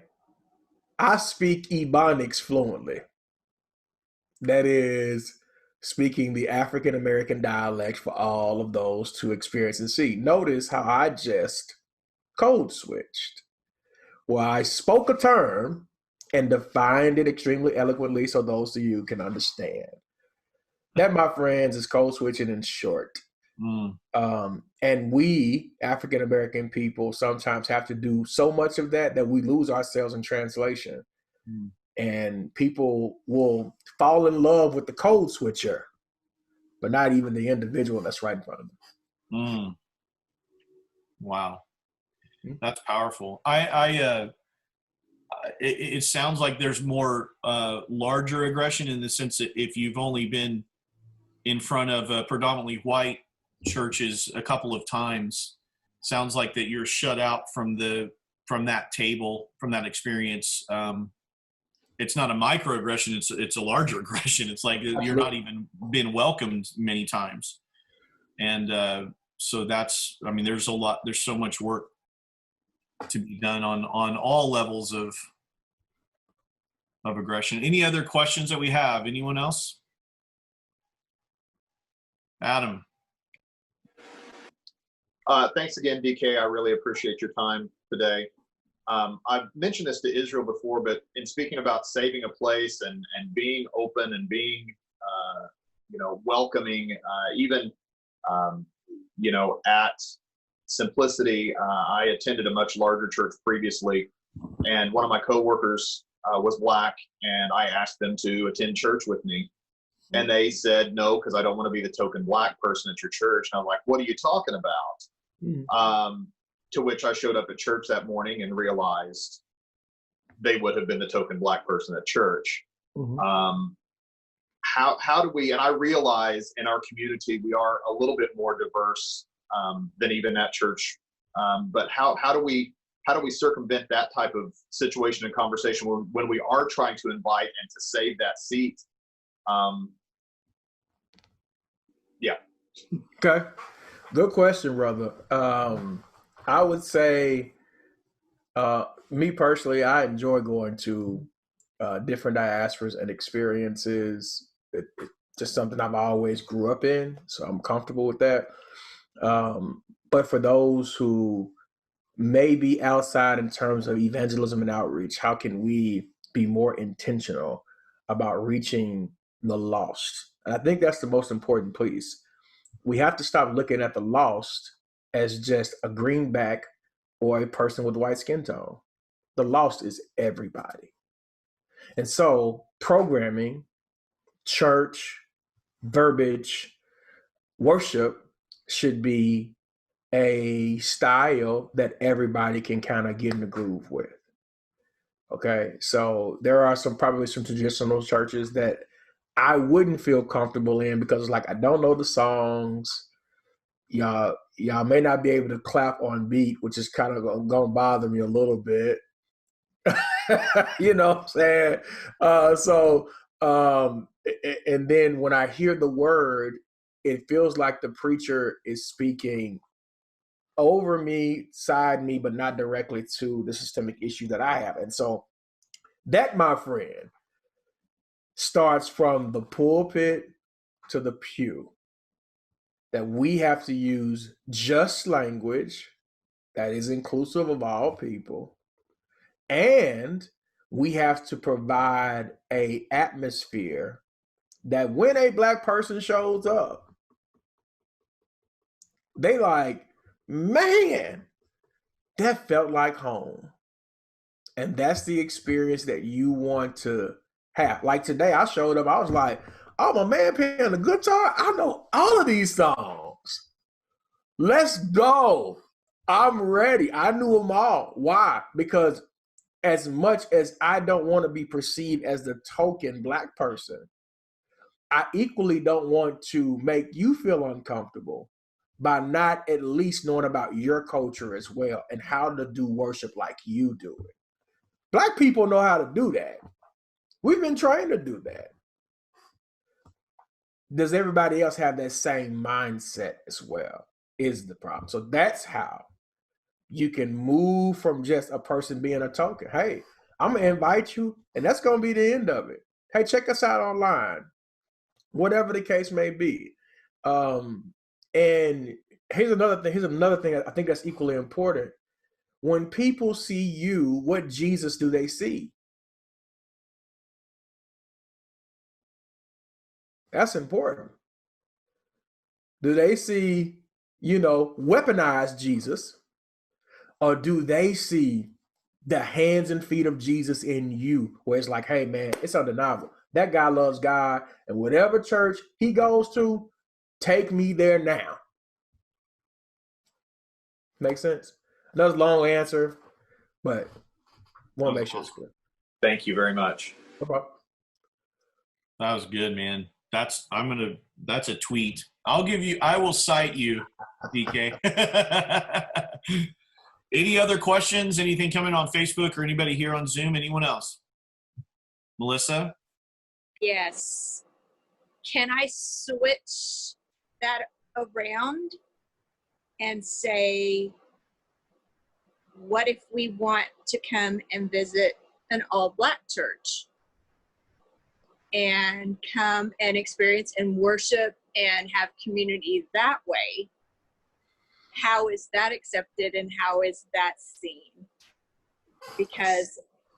I speak Ebonics fluently. That is speaking the African American dialect for all of those to experience and see. Notice how I just code switched. Well, I spoke a term and defined it extremely eloquently so those of you can understand. That, my friends, is code switching in short. And we, African American people, sometimes have to do so much of that we lose ourselves in translation. And people will fall in love with the code switcher, but not even the individual that's right in front of them. Wow. That's powerful. It sounds like there's more larger aggression in the sense that if you've only been in front of predominantly white churches a couple of times, sounds like that you're shut out from that table, from that experience. It's not a microaggression; it's a larger aggression. It's like you're not even been welcomed many times, and so that's. I mean, there's so much work to be done on all levels of aggression. Any other questions that we have? Anyone else? Adam. Thanks again, DK. I really appreciate your time today. I've mentioned this to Israel before, but in speaking about saving a place and being open and being, welcoming, even, at Simplicity, I attended a much larger church previously, and one of my coworkers was Black, and I asked them to attend church with me, and they said no, because I don't want to be the token Black person at your church. And I'm like, what are you talking about? To which I showed up at church that morning and realized they would have been the token Black person at church. How do we, and I realize in our community we are a little bit more diverse than even that church, but how do we circumvent that type of situation and conversation when we are trying to invite and to save that seat? Okay, good question, brother. I would say, me personally, I enjoy going to different diasporas and experiences. It's just something I've always grew up in, so I'm comfortable with that. But for those who may be outside in terms of evangelism and outreach, how can we be more intentional about reaching the lost? And I think that's the most important piece. We have to stop looking at the lost as just a greenback or a person with white skin tone. The lost is everybody. And so programming, church, verbiage, worship should be a style that everybody can kind of get in the groove with. Okay, so there are probably some traditional churches that I wouldn't feel comfortable in because it's like I don't know the songs. Y'all may not be able to clap on beat, which is kind of gonna bother me a little bit. You know what I'm saying? And then when I hear the word, it feels like the preacher is speaking over me, side me, but not directly to the systemic issue that I have. And so that, my friend, starts from the pulpit to the pew, that we have to use just language that is inclusive of all people. And we have to provide an atmosphere that when a Black person shows up, they like, man, that felt like home. And that's the experience that you want to have. Like today, I showed up, I was like, oh, my man playing the guitar. I know all of these songs. Let's go. I'm ready. I knew them all. Why? Because as much as I don't want to be perceived as the token Black person, I equally don't want to make you feel uncomfortable by not at least knowing about your culture as well and how to do worship like you do it. Black people know how to do that. We've been trained to do that. Does everybody else have that same mindset as well? Is the problem. So that's how you can move from just a person being a token. Hey, I'm going to invite you, and that's going to be the end of it. Hey, check us out online, whatever the case may be. And here's another thing I think that's equally important. When people see you, what Jesus do they see? That's important. Do they see, weaponized Jesus? Or do they see the hands and feet of Jesus in you, where it's like, hey, man, it's undeniable. That guy loves God, and whatever church he goes to, take me there now. Make sense? Another long answer, but want to make sure it's good. Thank you very much. No problem. That was good, man. That's a tweet. I will cite you, DK. Any other questions? Anything coming on Facebook or anybody here on Zoom? Anyone else? Melissa? Yes. Can I switch that around and say, what if we want to come and visit an all-Black church and come and experience and worship and have community that way? How is that accepted and how is that seen? Because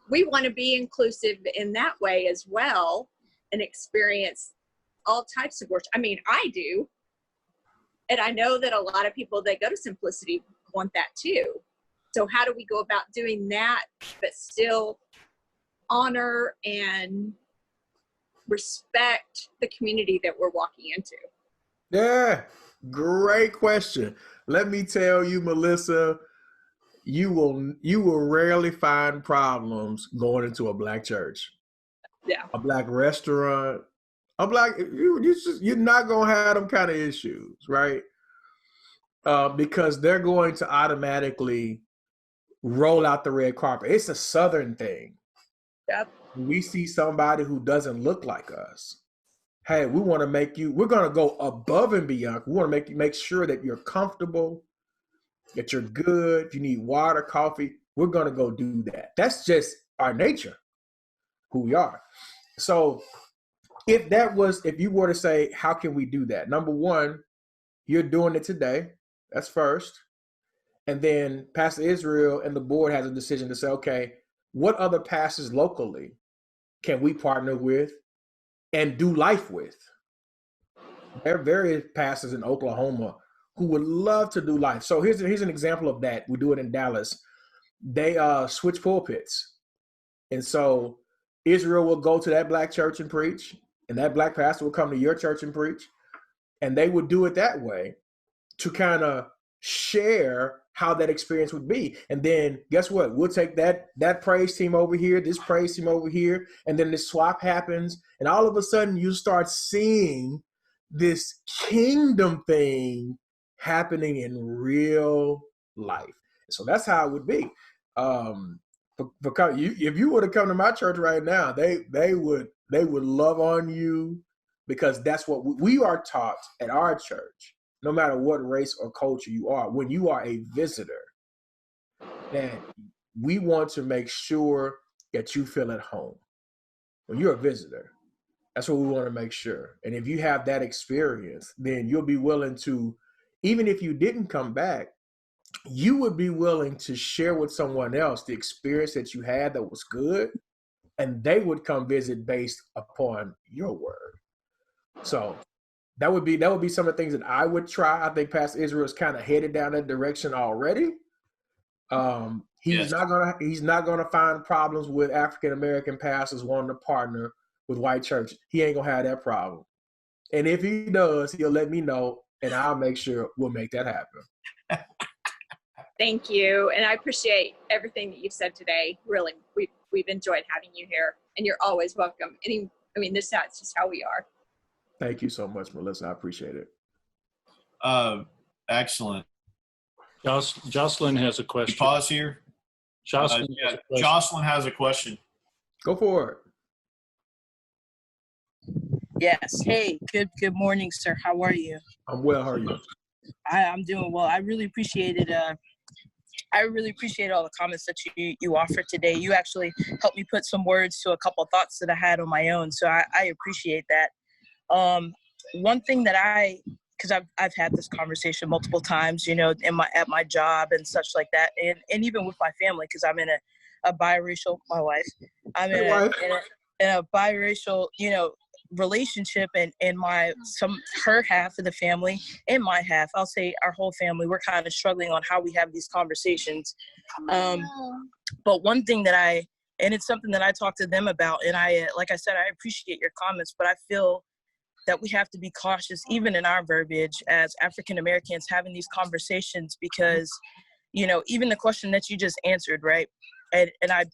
we want to be inclusive in that way as well and experience all types of worship. I mean, I do. And I know that a lot of people that go to Simplicity want that too. So how do we go about doing that, but still honor and respect the community that we're walking into? Yeah, great question. Let me tell you, Melissa, you will rarely find problems going into a Black church. Yeah. A Black restaurant, you're not gonna have them kind of issues, right? Because they're going to automatically roll out the red carpet. It's a Southern thing. Yep. We see somebody who doesn't look like us. Hey, we're going to go above and beyond. We want to make sure that you're comfortable, that you're good. If you need water, coffee, we're going to go do that. That's just our nature, who we are. So if you were to say, how can we do that? Number one, you're doing it today. That's first. And then Pastor Israel and the board has a decision to say, okay, what other pastors locally can we partner with and do life with? There are various pastors in Oklahoma who would love to do life. So here's an example of that. We do it in Dallas. They switch pulpits. And so Israel will go to that black church and preach, and that black pastor will come to your church and preach, and they would do it that way to kind of share how that experience would be. And then guess what? We'll take that praise team over here, this praise team over here, and then this swap happens, and all of a sudden you start seeing this kingdom thing happening in real life. So that's how it would be. Because if you were to come to my church right now, they would love on you, because that's what we are taught at our church. No matter what race or culture you are, when you are a visitor, that we want to make sure that you feel at home. When you're a visitor, that's what we want to make sure. And if you have that experience, then you'll be willing to, even if you didn't come back, you would be willing to share with someone else the experience that you had that was good, and they would come visit based upon your word. So that would be some of the things that I would try. I think Pastor Israel's kind of headed down that direction already. He's not gonna find problems with African American pastors wanting to partner with white churches. He ain't gonna have that problem. And if he does, he'll let me know, and I'll make sure we'll make that happen. Thank you, and I appreciate everything that you've said today. Really, we've enjoyed having you here, and you're always welcome. That's just how we are. Thank you so much, Melissa. I appreciate it. Excellent. Jocelyn has a question. Pause here. Jocelyn, Jocelyn has a question. Go for it. Yes. Hey, good morning, sir. How are you? I'm well. How are you? I'm doing well. I really appreciated all the comments that you offered today. You actually helped me put some words to a couple of thoughts that I had on my own. So I appreciate that. One thing that because I've had this conversation multiple times, at my job and such like that, and even with my family, because I'm in a biracial, my wife, I'm in a biracial, relationship, and her half of the family and my half, I'll say our whole family, we're kind of struggling on how we have these conversations. But one thing that and it's something that I talk to them about, and like I said, I appreciate your comments, but I feel that we have to be cautious, even in our verbiage as African Americans, having these conversations, because, even the question that you just answered, right? And I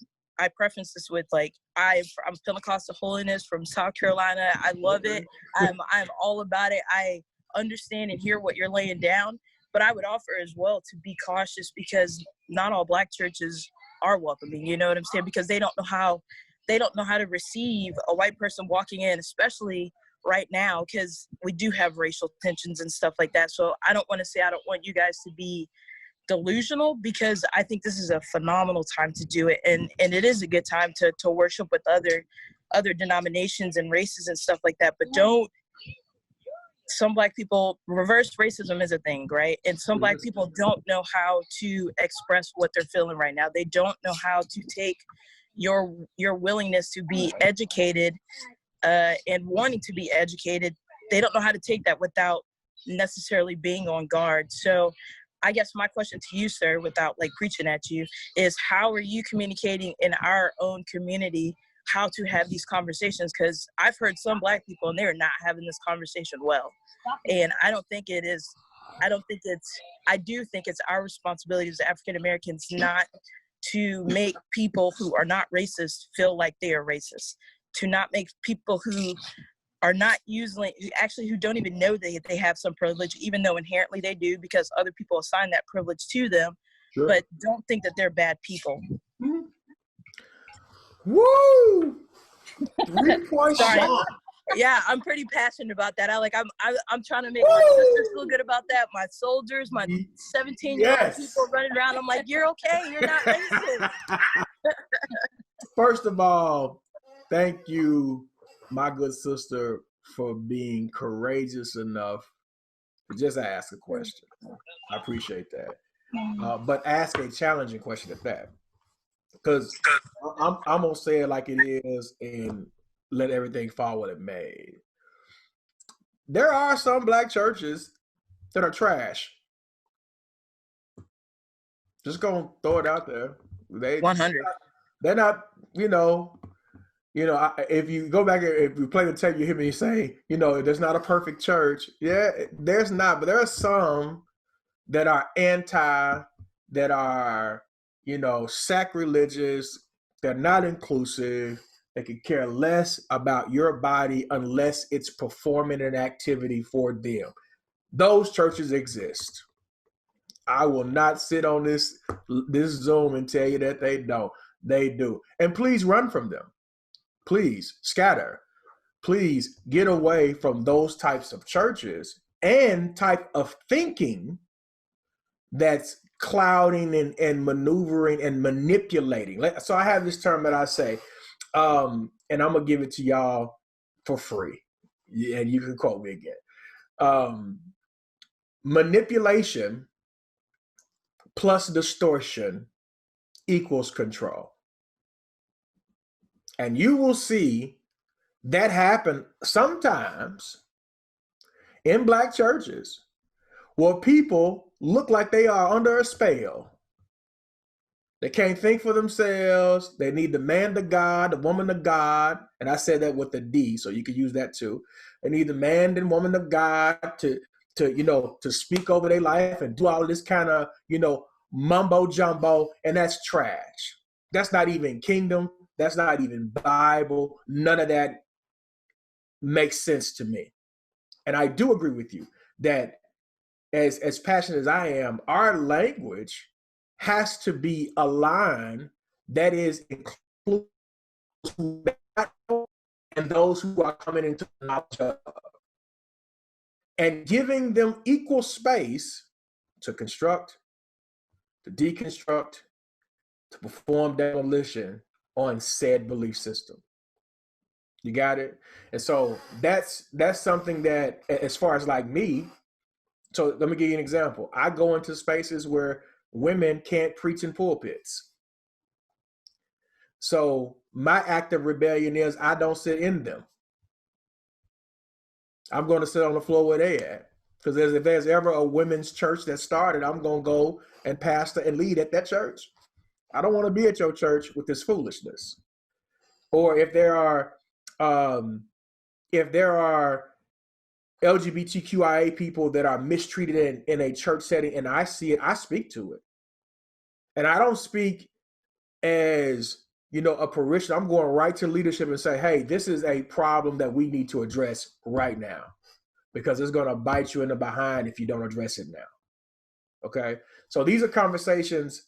preface this with, like, I'm Pentecostal holiness from South Carolina. I love it. I'm all about it. I understand and hear what you're laying down, but I would offer as well to be cautious, because not all black churches are welcoming. You know what I'm saying? Because they don't know how to receive a white person walking in, especially right now, because we do have racial tensions and stuff like that. So I don't want you guys to be delusional, because I think this is a phenomenal time to do it, and it is a good time to worship with other denominations and races and stuff like that. But some black people, reverse racism is a thing, right? And some black people don't know how to express what they're feeling right now. They don't know how to take your willingness to be educated and wanting to be educated. They don't know how to take that without necessarily being on guard. So I guess my question to you, sir, without like preaching at you, is how are you communicating in our own community how to have these conversations? Because I've heard some black people and they're not having this conversation well. And I do think it's our responsibility as African Americans not to make people who are not racist feel like they are racist, to not make people who are not who don't even know they have some privilege, even though inherently they do, because other people assign that privilege to them, Sure. But don't think that they're bad people. Woo! 3-point Sorry. shot. Yeah, I'm pretty passionate about that. I'm trying to make my sisters feel good about that. My soldiers, my 17-year-old people running around. I'm like, you're okay. You're not racist. First of all, thank you, my good sister, for being courageous enough to just ask a question. I appreciate that. But ask a challenging question at that. Because I'm going to say it like it is and let everything fall what it may. There are some black churches that are trash. Just going to throw it out there. 100. They're not, You know, if you go back, if you play the tape, you hear me say, you know, there's not a perfect church. Yeah, there's not, but there are some that are that are, you know, sacrilegious. They're not inclusive. They could care less about your body unless it's performing an activity for them. Those churches exist. I will not sit on this Zoom and tell you that they don't. They do. And please run from them. Please scatter. Please get away from those types of churches and type of thinking that's clouding and maneuvering and manipulating. So I have this term that I say, and I'm gonna give it to y'all for free, and you can quote me again. Manipulation plus distortion equals control. And you will see that happen sometimes in Black churches where people look like they are under a spell. They can't think for themselves. They need the man of God, the woman of God. And I said that with a D, so you could use that too. They need the man and woman of God to speak over their life and do all this kind of, mumbo jumbo. And that's trash. That's not even kingdom. That's not even Bible. None of that makes sense to me. And I do agree with you that as passionate as I am, our language has to be a line that is inclusive and those who are coming into the knowledge of, and giving them equal space to construct, to deconstruct, to perform demolition on said belief system. You got it? And so that's something that, as far as like me, so let me give you an example. I go into spaces where women can't preach in pulpits. So my act of rebellion is I don't sit in them. I'm going to sit on the floor where they at. Because if there's ever a women's church that started, I'm going to go and pastor and lead at that church. I don't want to be at your church with this foolishness. Or if there are LGBTQIA people that are mistreated in a church setting and I see it, I speak to it. And I don't speak as, a parishioner. I'm going right to leadership and say, hey, this is a problem that we need to address right now because it's going to bite you in the behind if you don't address it now. Okay. So these are conversations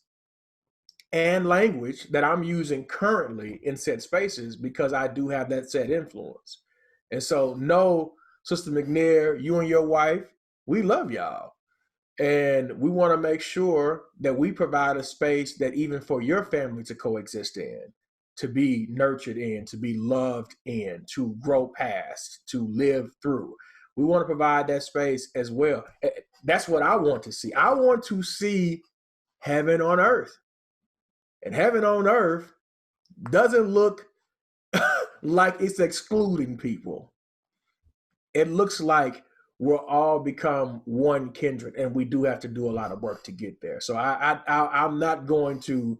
and language that I'm using currently in said spaces because I do have that said influence. And so no, Sister McNair, you and your wife, we love y'all. And we want to make sure that we provide a space that even for your family to coexist in, to be nurtured in, to be loved in, to grow past, to live through. We want to provide that space as well. That's what I want to see. I want to see heaven on earth. And heaven on earth doesn't look like it's excluding people. It looks like we'll all become one kindred, and we do have to do a lot of work to get there. So I'm not going to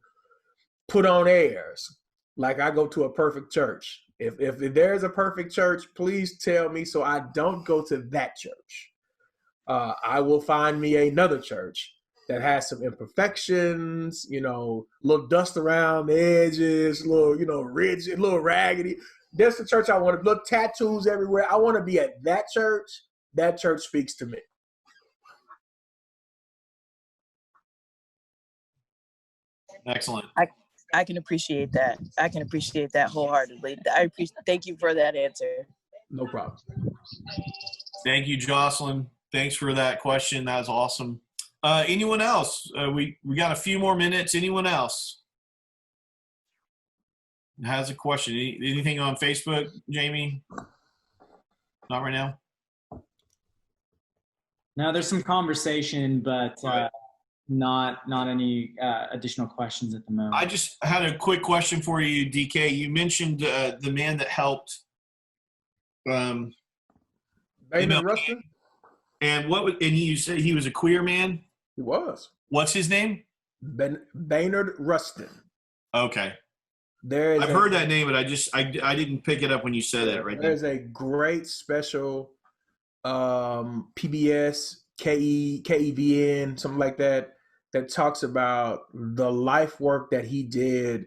put on airs like I go to a perfect church. If there's a perfect church, please tell me so I don't go to that church. I will find me another church that has some imperfections, little dust around the edges, little rigid, little raggedy. That's the church I want to look, tattoos everywhere. I want to be at that church. That church speaks to me. Excellent. I can appreciate that. I can appreciate that wholeheartedly. Thank you for that answer. No problem. Thank you, Jocelyn. Thanks for that question. That was awesome. Anyone else? We got a few more minutes. Anyone else has a question? Anything on Facebook, Jamie? Not right now. No, there's some conversation, but Right. not any additional questions at the moment. I just had a quick question for you, DK. You mentioned the man that helped. Baynard Rustin? And you said he was a queer man? He was. What's his name? Baynard Rustin. Okay. I've heard that name, but I didn't pick it up when you said that right There's a great special PBS, KEVN, something like that, that talks about the life work that he did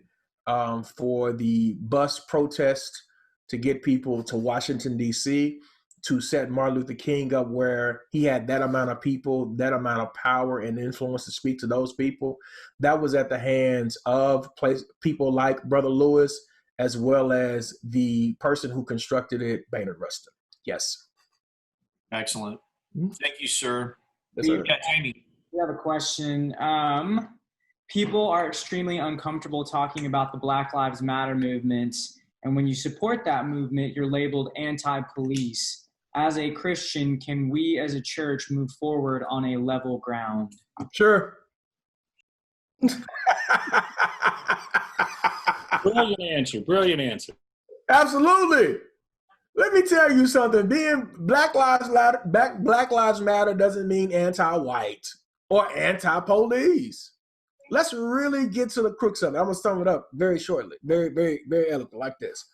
for the bus protest to get people to Washington, D.C., to set Martin Luther King up where he had that amount of people, that amount of power and influence to speak to those people. That was at the hands of people like Brother Lewis, as well as the person who constructed it, Baynard Rustin. Yes. Excellent. Thank you, sir. Yes, sir. Yeah, Jamie. We have a question. People are extremely uncomfortable talking about the Black Lives Matter movement, and when you support that movement, you're labeled anti-police. As a Christian, can we as a church move forward on a level ground? Sure. Brilliant answer. Brilliant answer. Absolutely. Let me tell you something. Being Black Lives Matter doesn't mean anti-white or anti-police. Let's really get to the crux of it. I'm going to sum it up very shortly, very, very, very eloquent, like this.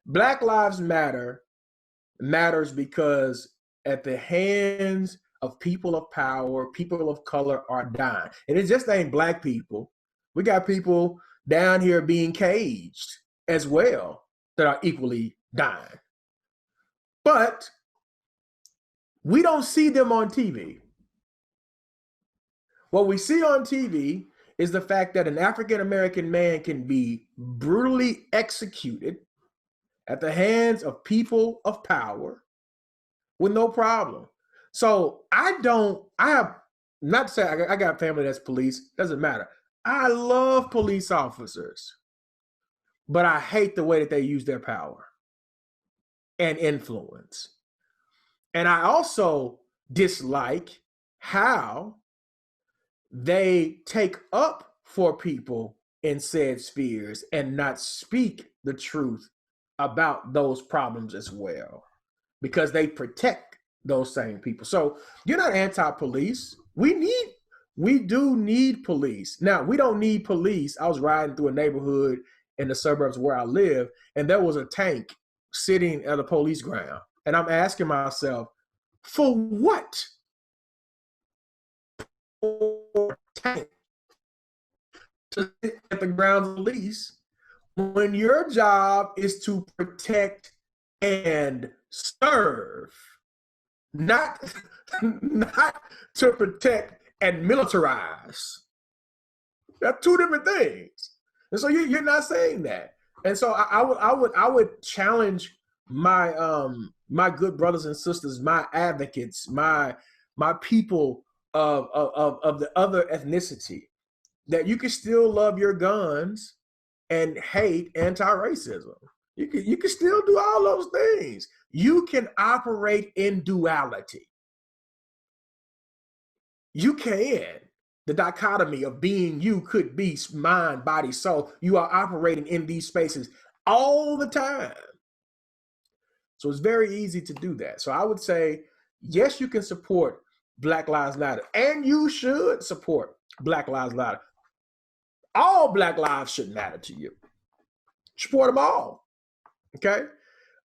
Black Lives matters because at the hands of people of power, people of color are dying. And it just ain't black people. We got people down here being caged as well that are equally dying. But we don't see them on TV. What we see on TV is the fact that an African-American man can be brutally executed at the hands of people of power with no problem. So I have, not to say I got family that's police, doesn't matter. I love police officers, but I hate the way that they use their power and influence. And I also dislike how they take up for people in said spheres and not speak the truth about those problems as well, because they protect those same people. So you're not anti-police. We do need police. Now, we don't need police. I was riding through a neighborhood in the suburbs where I live, and there was a tank sitting at a police ground. And I'm asking myself, for what? For a tank to sit at the ground of police when your job is to protect and serve, not to protect and militarize. They're two different things. And so you're not saying that. And so I would challenge my my good brothers and sisters, my advocates, my people of the other ethnicity, that you can still love your guns and hate anti-racism. You can still do all those things. You can operate in duality. You can. The dichotomy of being you could be mind, body, soul. You are operating in these spaces all the time. So it's very easy to do that. So I would say, yes, you can support Black Lives Matter, and you should support Black Lives Matter. All Black lives should matter to you. Support them all, okay?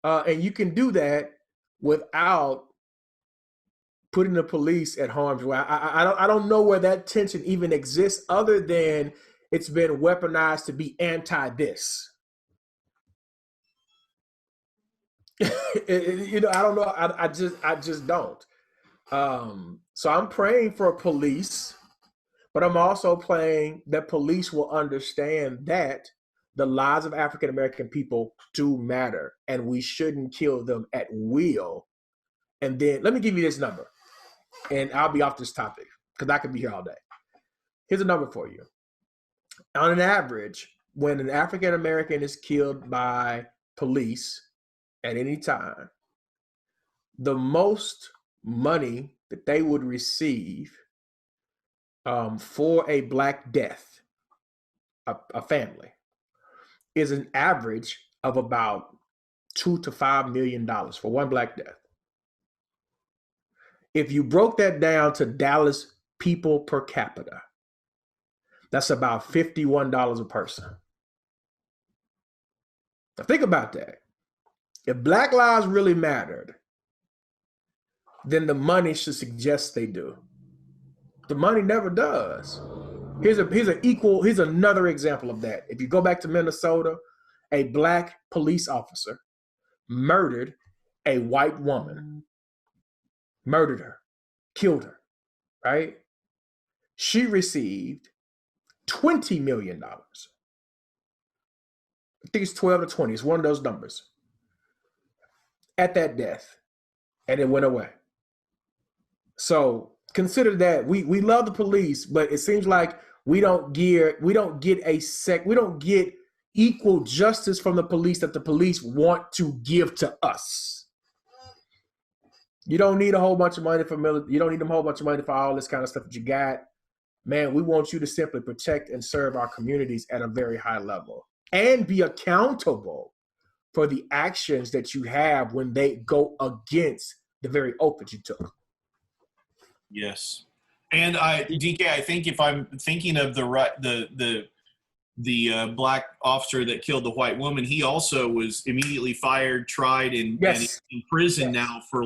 And you can do that without putting the police at harm's way. I don't know where that tension even exists, other than it's been weaponized to be anti-this. You know, I don't know. I just don't. So I'm praying for police, but I'm also praying that police will understand that the lives of African American people do matter, and we shouldn't kill them at will. And then let me give you this number, and I'll be off this topic because I could be here all day. Here's a number for you. On an average, when an African American is killed by police at any time, the most money that they would receive for a Black death, a family, is an average of about $2 to $5 million for one Black death. If you broke that down to Dallas people per capita, that's about $51 a person. Now think about that. If Black lives really mattered, then the money should suggest they do. The money never does. Here's another example of that. If you go back to Minnesota, a Black police officer murdered a white woman, murdered her, killed her, right? She received $20 million. I think it's 12 to 20. It's one of those numbers at that death, and it went away. So consider that we love the police, but it seems like we don't get equal justice from the police that the police want to give to us. You don't need a whole bunch of money for you don't need a whole bunch of money for all this kind of stuff that you got. Man, we want you to simply protect and serve our communities at a very high level and be accountable for the actions that you have when they go against the very oath that you took. Yes. And DK, I think if I'm thinking of the Black officer that killed the white woman, he also was immediately fired, tried, and he's in prison now for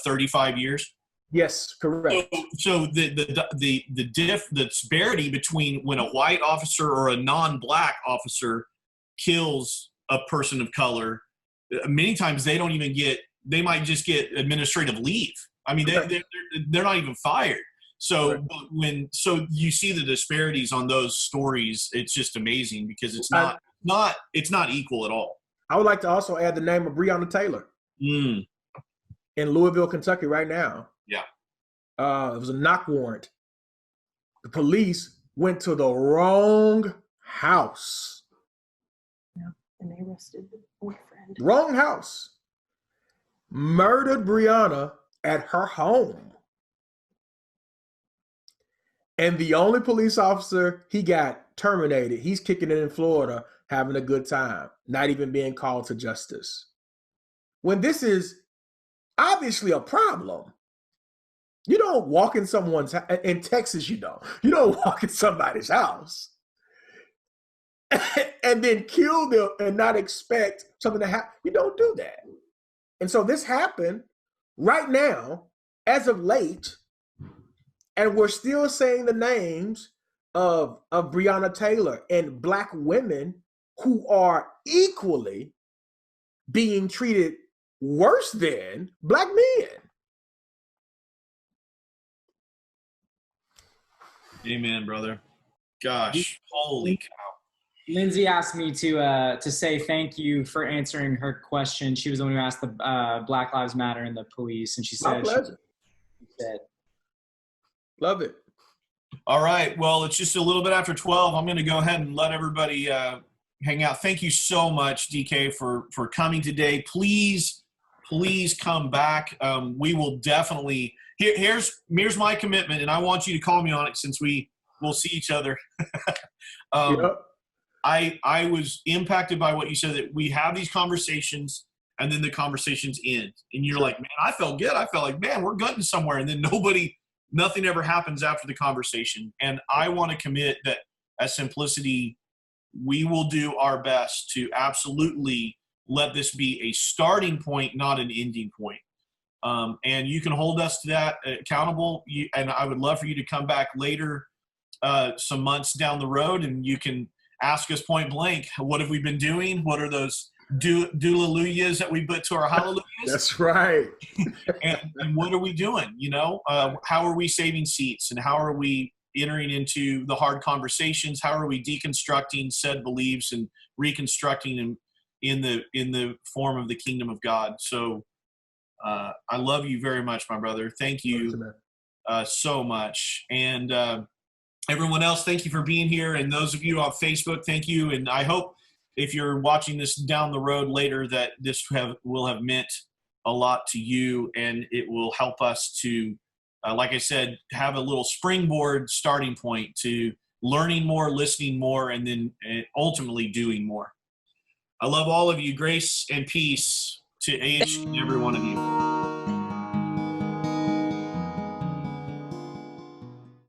35 years? Yes, correct. So the disparity between when a white officer or a non-Black officer kills a person of color, many times they might just get administrative leave. I mean, they're not even fired. So you see the disparities on those stories, it's just amazing because it's not equal at all. I would like to also add the name of Breonna Taylor in Louisville, Kentucky right now. Yeah. It was a knock warrant. The police went to the wrong house. Yeah, and they arrested the boyfriend. Wrong house. Murdered Breonna at her home. And the only police officer, he got terminated. He's kicking it in Florida, having a good time, not even being called to justice. When this is obviously a problem. You don't walk in someone's house. In Texas, you don't walk in somebody's house and then kill them and not expect something to happen. You don't do that. And so this happened right now, as of late, and we're still saying the names of Breonna Taylor and Black women who are equally being treated worse than Black men. Amen, brother. Gosh, holy cow. Lindsay asked me to say thank you for answering her question. She was the one who asked the Black Lives Matter and the police, and she said, Love it. All right. Well, it's just a little bit after 12. I'm going to go ahead and let everybody hang out. Thank you so much, DK, for coming today. Please come back. We will definitely. Here's my commitment, and I want you to call me on it since we will see each other. I was impacted by what you said, that we have these conversations and then the conversations end. And you're like, man, I felt good. I felt like, man, we're getting somewhere. And then nothing ever happens after the conversation. And I want to commit that as Simplicity, we will do our best to absolutely let this be a starting point, not an ending point. And you can hold us to that accountable. And I would love for you to come back later, some months down the road, and you can ask us point blank, what have we been doing? What are those doulalluyas that we put to our hallelujahs? That's right. and what are we doing? How are we saving seats, and how are we entering into the hard conversations? How are we deconstructing said beliefs and reconstructing them in the form of the kingdom of God? So I love you very much, my brother. Thank you so much. And everyone else, thank you for being here. And those of you on Facebook, thank you. And I hope if you're watching this down the road later that this will have meant a lot to you, and it will help us to, like I said, have a little springboard starting point to learning more, listening more, and then ultimately doing more. I love all of you. Grace and peace to each and every one of you.